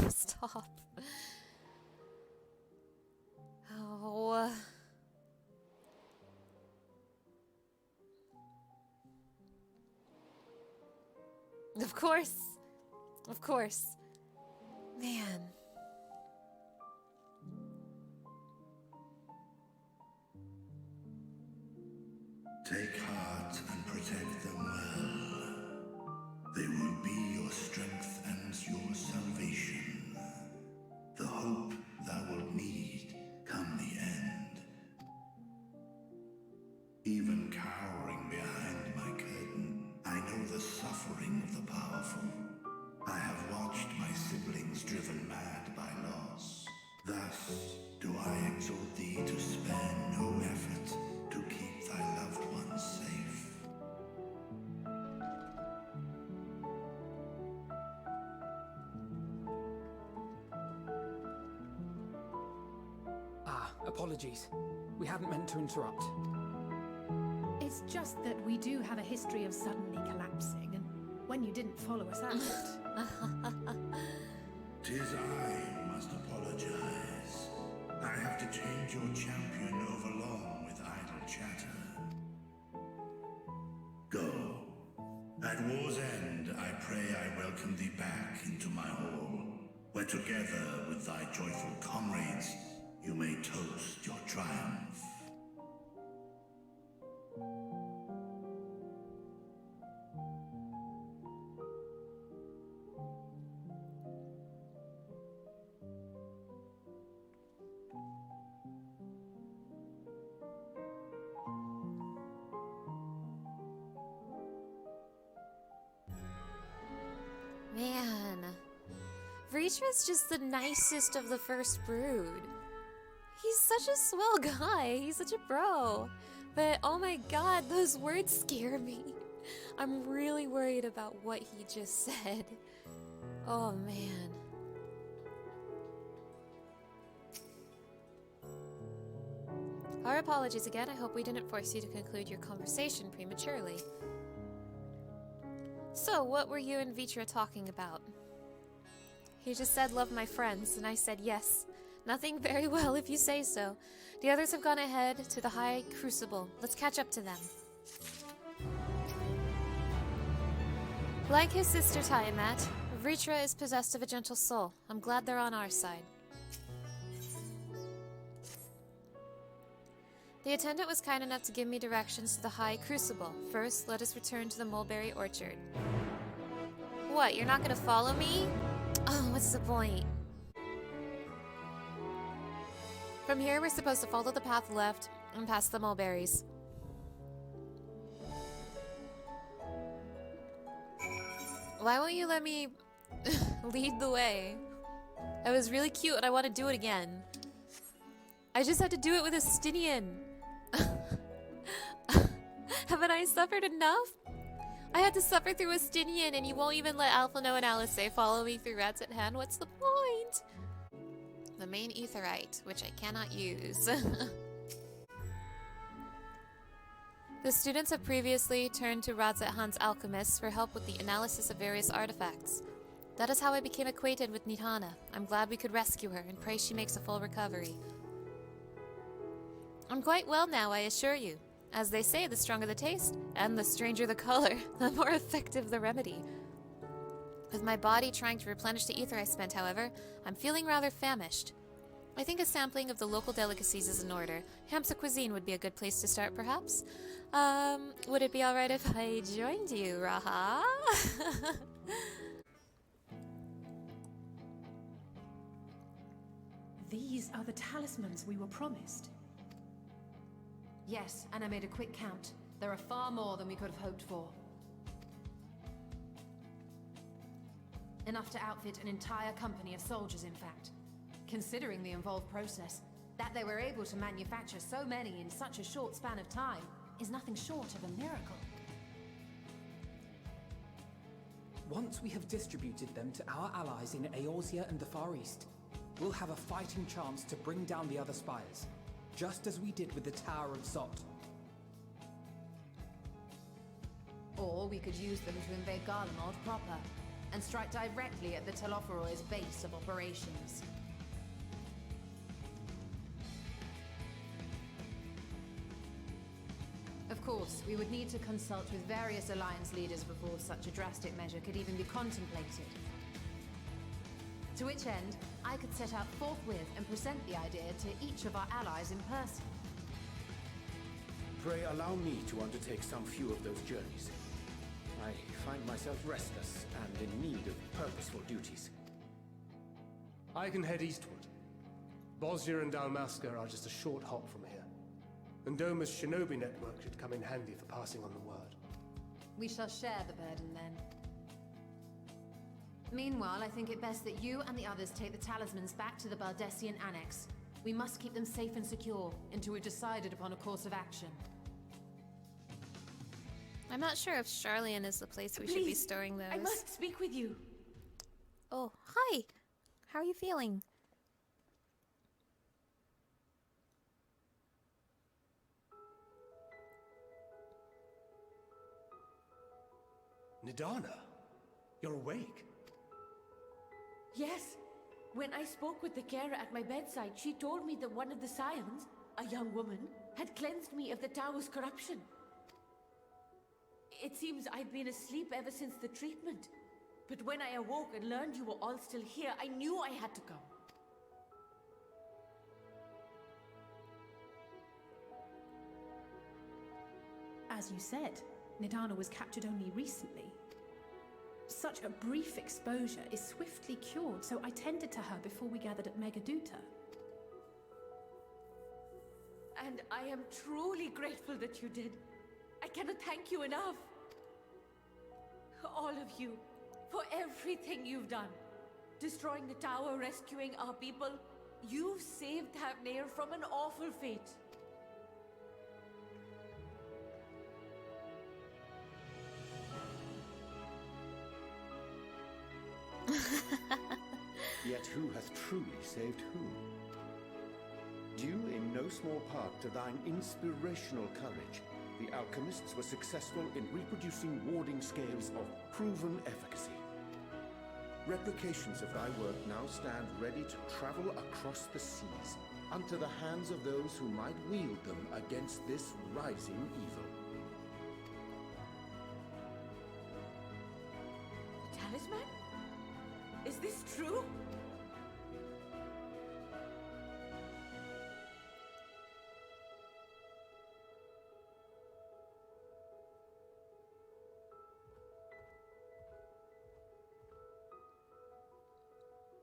Stop. Oh. Of course. Of course. Man. Take heart and protect them well. They will be your strength and your salvation. The hope thou wilt need come the end. Even cowering behind my curtain, I know the suffering of the powerful. I have watched my siblings driven mad by loss. Thus do I exhort thee to spare no effort to keep thy loved ones safe. Apologies. We hadn't meant to interrupt. It's just that we do have a history of suddenly collapsing, and when you didn't follow us out... 'Tis I who must apologize. I have to change your champion overlong with idle chatter. Go. At war's end, I pray I welcome thee back into my hall, where together with thy joyful comrades, you may toast your triumph. Man. Vritra's just the nicest of the first brood. He's such a swell guy. He's such a bro. But oh my god, those words scare me. I'm really worried about what he just said. Oh man. Our apologies again. I hope we didn't force you to conclude your conversation prematurely. So, what were you and Vitra talking about? He just said, love my friends, and I said yes. Nothing very well if you say so. The others have gone ahead to the High Crucible. Let's catch up to them. Like his sister Tiamat, Vritra is possessed of a gentle soul. I'm glad they're on our side. The attendant was kind enough to give me directions to the High Crucible. First, let us return to the mulberry orchard. What, you're not gonna follow me? Oh, what's the point? From here, we're supposed to follow the path left and past the mulberries. Why won't you let me lead the way? That was really cute and I want to do it again. I just had to do it with a Stinian. Haven't I suffered enough? I had to suffer through a Stinian and you won't even let Alphino and Alice say follow me through Rats at Hand? What's the point? The main etherite, which I cannot use. The students have previously turned to Radzat Han's alchemists for help with the analysis of various artifacts. That is how I became acquainted with Nidhana. I'm glad we could rescue her and pray she makes a full recovery. I'm quite well now, I assure you. As they say, the stronger the taste, and the stranger the color, the more effective the remedy. With my body trying to replenish the ether I spent, however, I'm feeling rather famished. I think a sampling of the local delicacies is in order. Hamsa cuisine would be a good place to start, perhaps. Would it be alright if I joined you, Raha? These are the talismans we were promised. Yes, and I made a quick count. There are far more than we could have hoped for. Enough to outfit an entire company of soldiers, in fact. Considering the involved process, that they were able to manufacture so many in such a short span of time is nothing short of a miracle. Once we have distributed them to our allies in Eorzea and the Far East, we'll have a fighting chance to bring down the other spires, just as we did with the Tower of Zot. Or we could use them to invade Garlemald proper, and strike directly at the Telophoroid's base of operations. Of course, we would need to consult with various alliance leaders before such a drastic measure could even be contemplated. To which end, I could set out forthwith and present the idea to each of our allies in person. Pray allow me to undertake some few of those journeys. I find myself restless and in need of purposeful duties. I can head eastward. Bosnia and Dalmasca are just a short hop from here. And Doma's shinobi network should come in handy for passing on the word. We shall share the burden then. Meanwhile, I think it best that you and the others take the talismans back to the Baldessian Annex. We must keep them safe and secure until we've decided upon a course of action. I'm not sure if Charlian is the place we should be storing those. I must speak with you. Oh, hi! How are you feeling? Nidhana, you're awake. Yes. When I spoke with the carer at my bedside, she told me that one of the scions, a young woman, had cleansed me of the tower's corruption. It seems I'd been asleep ever since the treatment. But when I awoke and learned you were all still here, I knew I had to come. As you said, Nidhana was captured only recently. Such a brief exposure is swiftly cured, so I tended to her before we gathered at Megaduta. And I am truly grateful that you did. I cannot thank you enough. All of you, for everything you've done. Destroying the tower, rescuing our people. You've saved Thavnair from an awful fate. Yet who hath truly saved whom? Due in no small part to thine inspirational courage, the alchemists were successful in reproducing warding scales of proven efficacy. Replications of thy work now stand ready to travel across the seas, unto the hands of those who might wield them against this rising evil. The talisman? Is this true?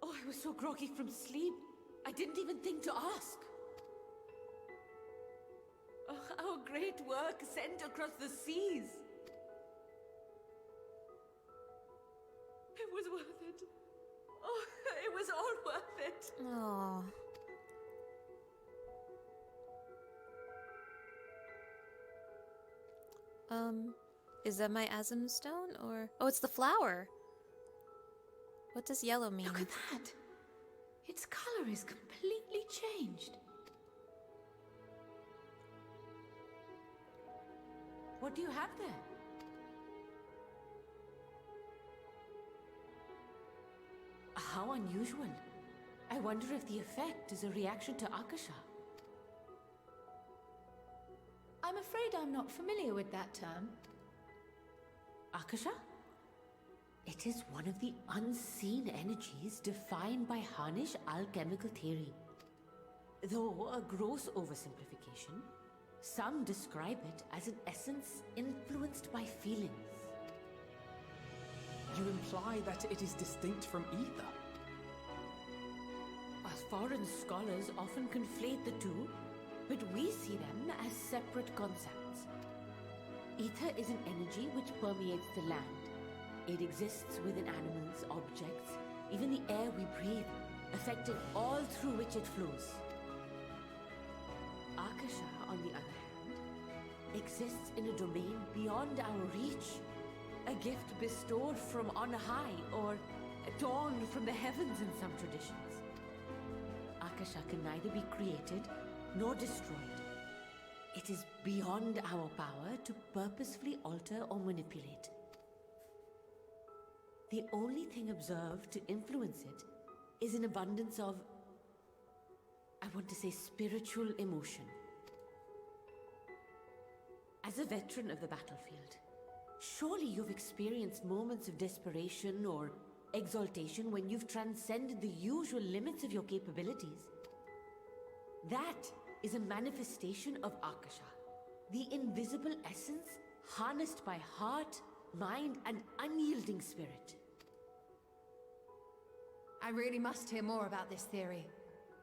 Oh, I was so groggy from sleep. I didn't even think to ask. Oh, our great work sent across the seas. It was worth it. Oh, it was all worth it. Oh. Is that my Asm stone or... Oh, it's the flower. What does yellow mean? Look at that! Its color is completely changed. What do you have there? How unusual. I wonder if the effect is a reaction to Akasha. I'm afraid I'm not familiar with that term. Akasha? It is one of the unseen energies defined by Harnish alchemical theory. Though a gross oversimplification, some describe it as an essence influenced by feelings. You imply that it is distinct from ether? As foreign scholars often conflate the two, but we see them as separate concepts. Ether is an energy which permeates the land. It exists within animals, objects, even the air we breathe, affecting all through which it flows. Akasha, on the other hand, exists in a domain beyond our reach. A gift bestowed from on high, or torn from the heavens in some traditions. Akasha can neither be created nor destroyed. It is beyond our power to purposefully alter or manipulate. The only thing observed to influence it is an abundance of, I want to say, spiritual emotion. As a veteran of the battlefield, surely you've experienced moments of desperation or exaltation when you've transcended the usual limits of your capabilities. That is a manifestation of Akasha, the invisible essence harnessed by heart, mind, and unyielding spirit. I really must hear more about this theory.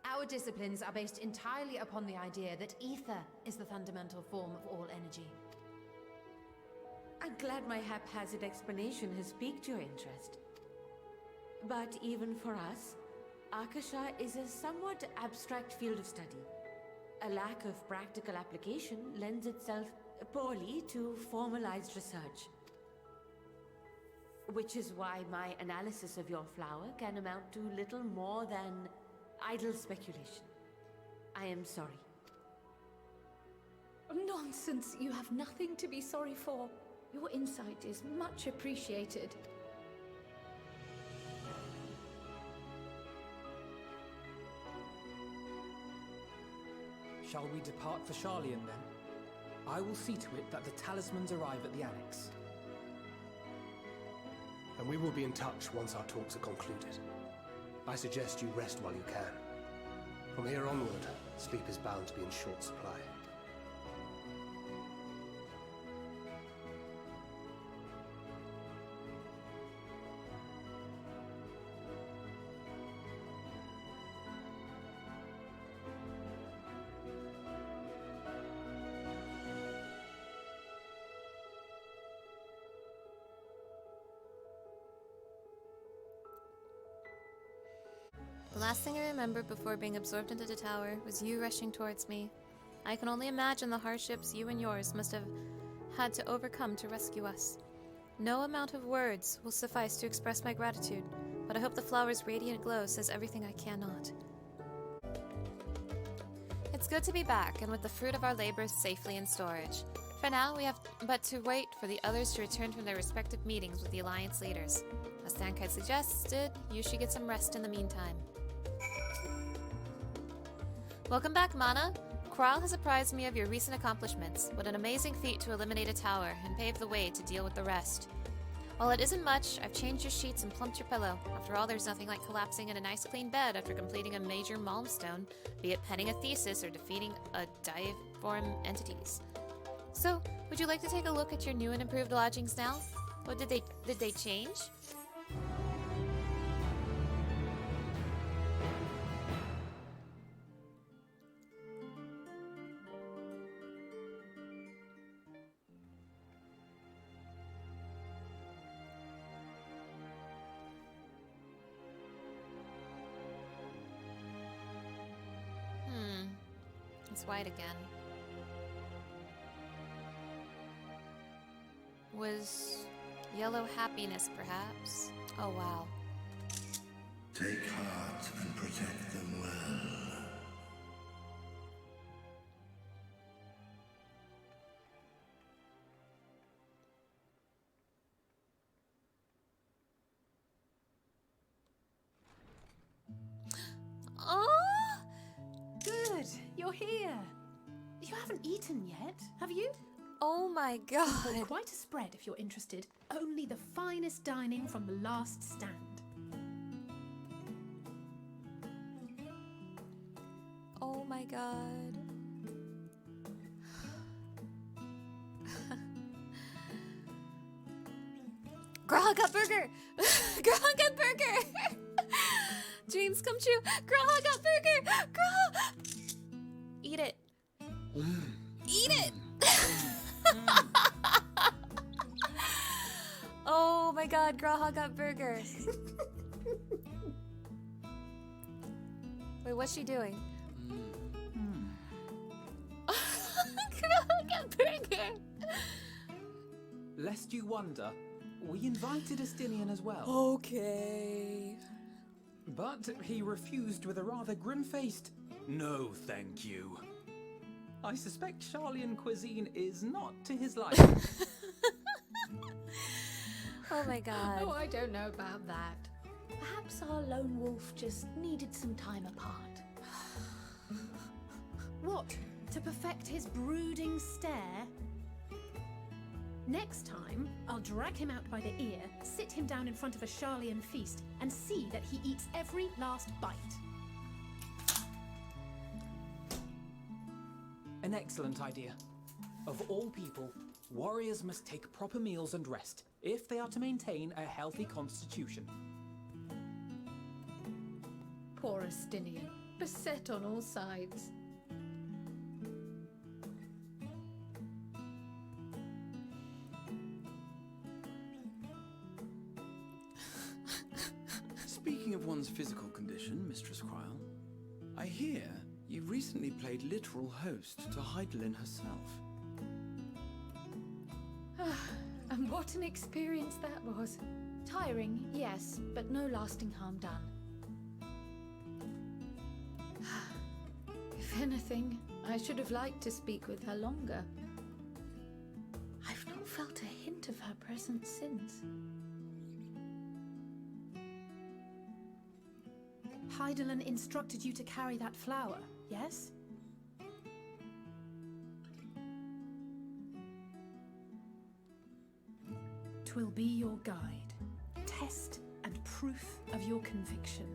Our disciplines are based entirely upon the idea that ether is the fundamental form of all energy. I'm glad my haphazard explanation has piqued your interest. But even for us, Akasha is a somewhat abstract field of study. A lack of practical application lends itself poorly to formalized research. Which is why my analysis of your flower can amount to little more than idle speculation. I am sorry. Nonsense! You have nothing to be sorry for. Your insight is much appreciated. Shall we depart for Charlian then? I will see to it that the talismans arrive at the Annex. And we will be in touch once our talks are concluded. I suggest you rest while you can. From here onward, sleep is bound to be in short supply. The last thing I remembered before being absorbed into the tower was you rushing towards me. I can only imagine the hardships you and yours must have had to overcome to rescue us. No amount of words will suffice to express my gratitude, but I hope the flower's radiant glow says everything I cannot. It's good to be back, and with the fruit of our labors safely in storage. For now, we have but to wait for the others to return from their respective meetings with the Alliance leaders. As Sankai suggested, you should get some rest in the meantime. Welcome back, Mana. Kral has apprised me of your recent accomplishments. What an amazing feat to eliminate a tower and pave the way to deal with the rest. While it isn't much, I've changed your sheets and plumped your pillow. After all, there's nothing like collapsing in a nice clean bed after completing a major milestone, be it penning a thesis or defeating a diaform entities. So, would you like to take a look at your new and improved lodgings now? What did they change? It's white again. Was yellow happiness, perhaps? Oh, wow. Take heart and protect them well. Oh! Good, you're here. You haven't eaten yet, have you? Oh my god. Well, quite a spread if you're interested. Only the finest dining from the last stand. Oh my god. Grohog Burger! Grohog Burger! Dreams come true! Grohog Burger! Grohog! Eat it. Eat it! Oh my god, Grohog Burger. Wait, what's she doing? Grohog Burger! Lest you wonder, we invited Estinian as well. Okay. But he refused with a rather grim-faced, "No, thank you." I suspect Charlian cuisine is not to his liking. Oh my god. Oh, I don't know about that. Perhaps our lone wolf just needed some time apart. What? To perfect his brooding stare? Next time, I'll drag him out by the ear, sit him down in front of a Charlian feast, and see that he eats every last bite. An excellent idea. Of all people, warriors must take proper meals and rest if they are to maintain a healthy constitution. Poor Estinian, beset on all sides. Speaking of one's physical condition, Mistress Krile, I hear you recently played literal host to Heidelin herself. And what an experience that was. Tiring, yes, but no lasting harm done. If anything, I should have liked to speak with her longer. I've not felt a hint of her presence since. Heidelin instructed you to carry that flower, yes? Twill be your guide, test and proof of your conviction.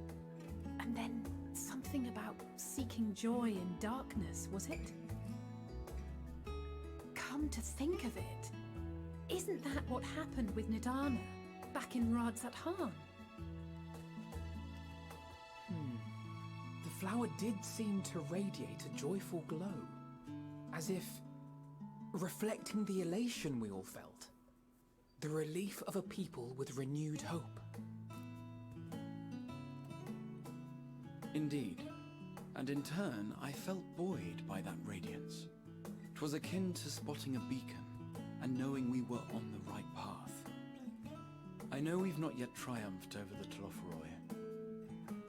And then something about seeking joy in darkness, was it? Come to think of it, isn't that what happened with Nidana back in Radzat Han? The flower did seem to radiate a joyful glow, as if reflecting the elation we all felt, the relief of a people with renewed hope. Indeed, and in turn I felt buoyed by that radiance. 'Twas akin to spotting a beacon and knowing we were on the right path. I know we've not yet triumphed over the Tlofroi,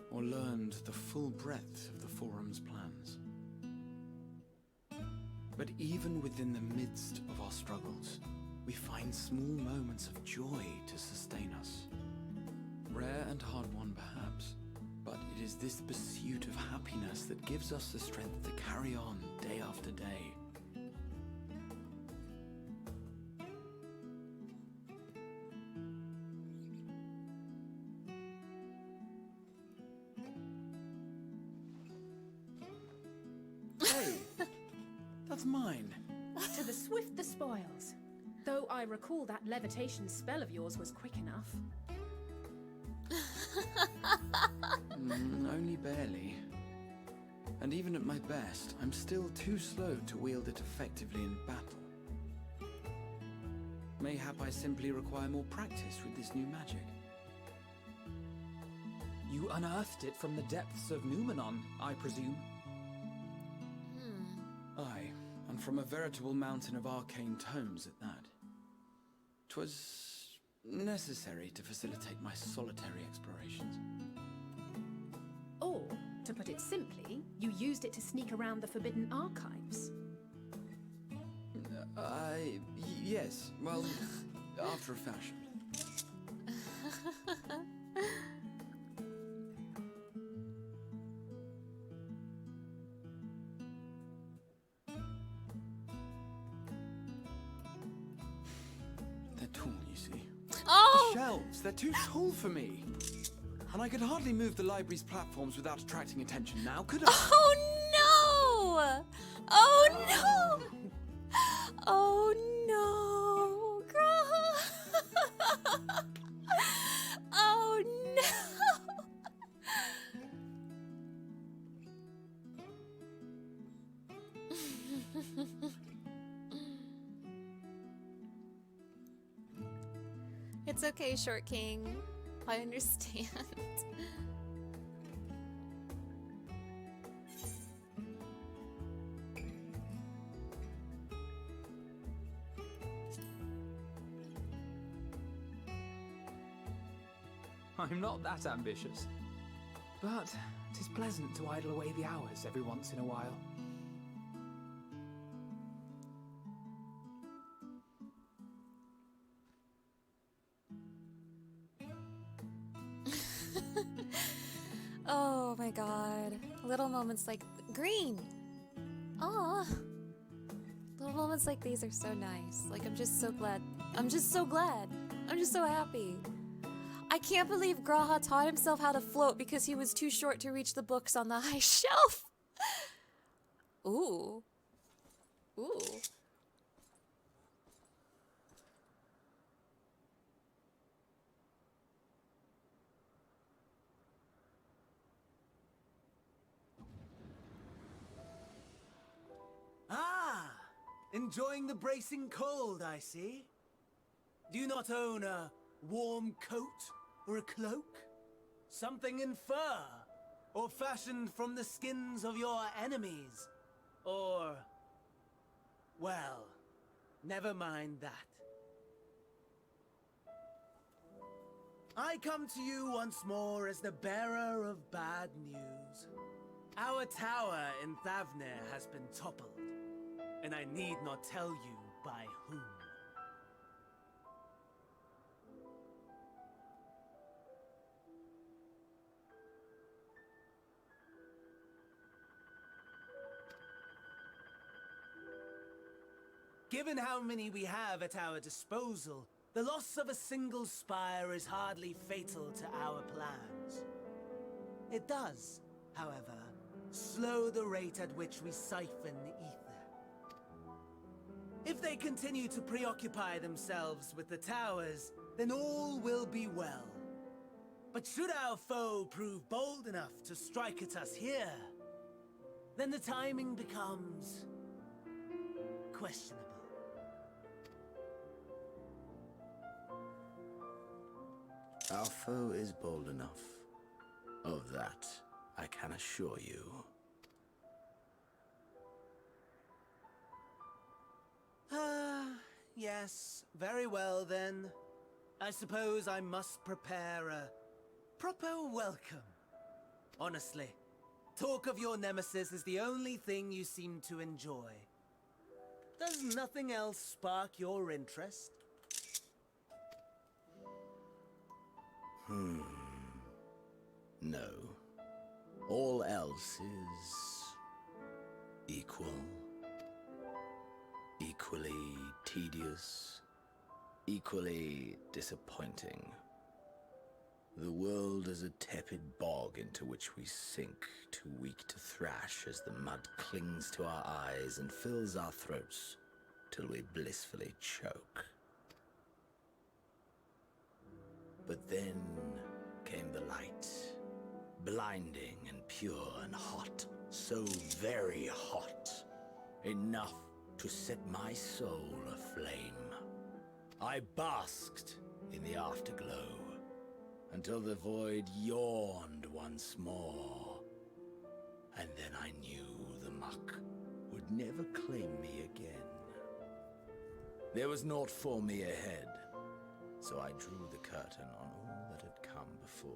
or learned the full breadth of the Forum's plans. But even within the midst of our struggles, we find small moments of joy to sustain us. Rare and hard-won, perhaps, but it is this pursuit of happiness that gives us the strength to carry on day after day. Hey, that's mine. To the swift the spoils. Though I recall that levitation spell of yours was quick enough. Only barely. And even at my best, I'm still too slow to wield it effectively in battle. Mayhap I simply require more practice with this new magic. You unearthed it from the depths of Numenon, I presume? Aye, and from a veritable mountain of arcane tomes at that. 'Twas necessary to facilitate my solitary explorations. Or, to put it simply, you used it to sneak around the Forbidden Archives. Yes, well, after a fashion. They're tall, you see. Oh! The shelves, they're too tall for me. And I could hardly move the library's platforms without attracting attention now, could I? Oh no! Oh no! Oh no! Graha! Oh no! It's okay, Short King. I understand. I'm not that ambitious. But 'tis pleasant to idle away the hours every once in a while. Oh my god. Little moments like green. Aw. Little moments like these are so nice. Like, I'm just so glad. I'm just so glad. I'm just so happy. I can't believe Graha taught himself how to float because he was too short to reach the books on the high shelf. Ooh. Ooh. Ah! Enjoying the bracing cold, I see. Do you not own a warm coat or a cloak? Something in fur? Or fashioned from the skins of your enemies? Or... well, never mind that. I come to you once more as the bearer of bad news. Our tower in Thavner has been toppled, and I need not tell you by whom. Given how many we have at our disposal, the loss of a single spire is hardly fatal to our plans. It does, however, slow the rate at which we siphon ether. If they continue to preoccupy themselves with the towers, then all will be well. But should our foe prove bold enough to strike at us here, then the timing becomes questionable. Our foe is bold enough. Of that, I can assure you. Yes, very well then. I suppose I must prepare a proper welcome. Honestly, talk of your nemesis is the only thing you seem to enjoy. Does nothing else spark your interest? No. All else is equal, equally tedious, equally disappointing. The world is a tepid bog into which we sink, too weak to thrash as the mud clings to our eyes and fills our throats till we blissfully choke. But then came the light, blinding and pure and hot, so very hot, enough to set my soul aflame. I basked in the afterglow until the void yawned once more, and then I knew the muck would never claim me again. There was naught for me ahead, so I drew the curtain on all that had come before.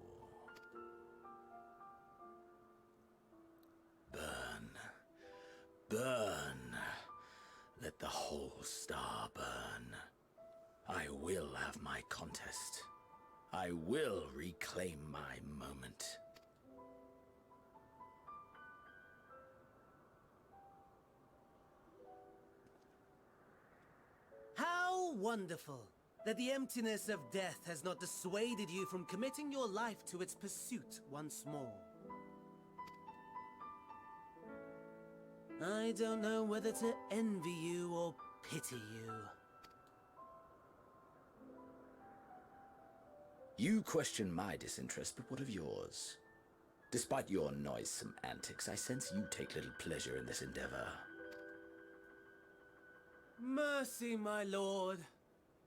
Burn, burn, let the whole star burn. I will have my contest. I will reclaim my moment. How wonderful that the emptiness of death has not dissuaded you from committing your life to its pursuit once more. I don't know whether to envy you or pity you. You question my disinterest, but what of yours? Despite your noisome antics, I sense you take little pleasure in this endeavor. Mercy, my lord.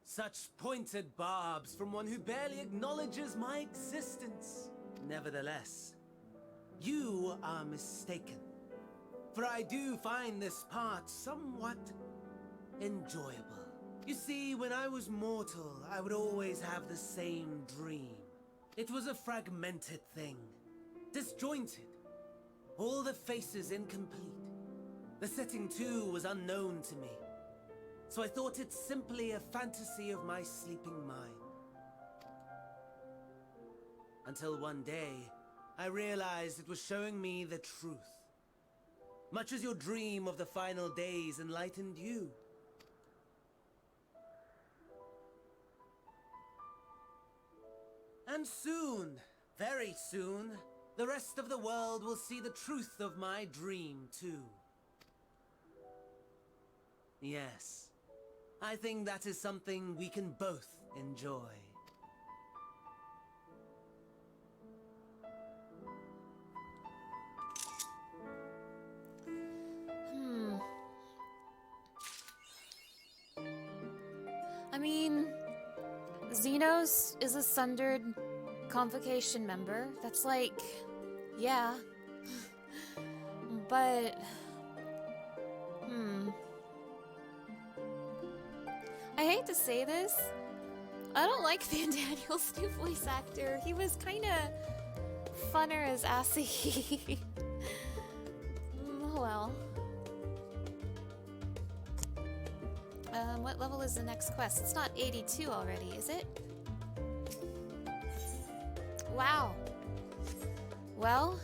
Such pointed barbs from one who barely acknowledges my existence. Nevertheless, you are mistaken. For I do find this part somewhat enjoyable. You see, when I was mortal, I would always have the same dream. It was a fragmented thing, disjointed, all the faces incomplete. The setting too was unknown to me, so I thought it simply a fantasy of my sleeping mind. Until one day, I realized it was showing me the truth. Much as your dream of the final days enlightened you. And soon, very soon, the rest of the world will see the truth of my dream too. Yes, I think that is something we can both enjoy. I mean, Xenos is a Sundered Convocation member. That's like, yeah. But, I hate to say this, I don't like Van Daniel's new voice actor. He was kinda funner as Assy. Oh well. What level is the next quest? It's not 82 already, is it? Wow. Well.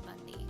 Bundy.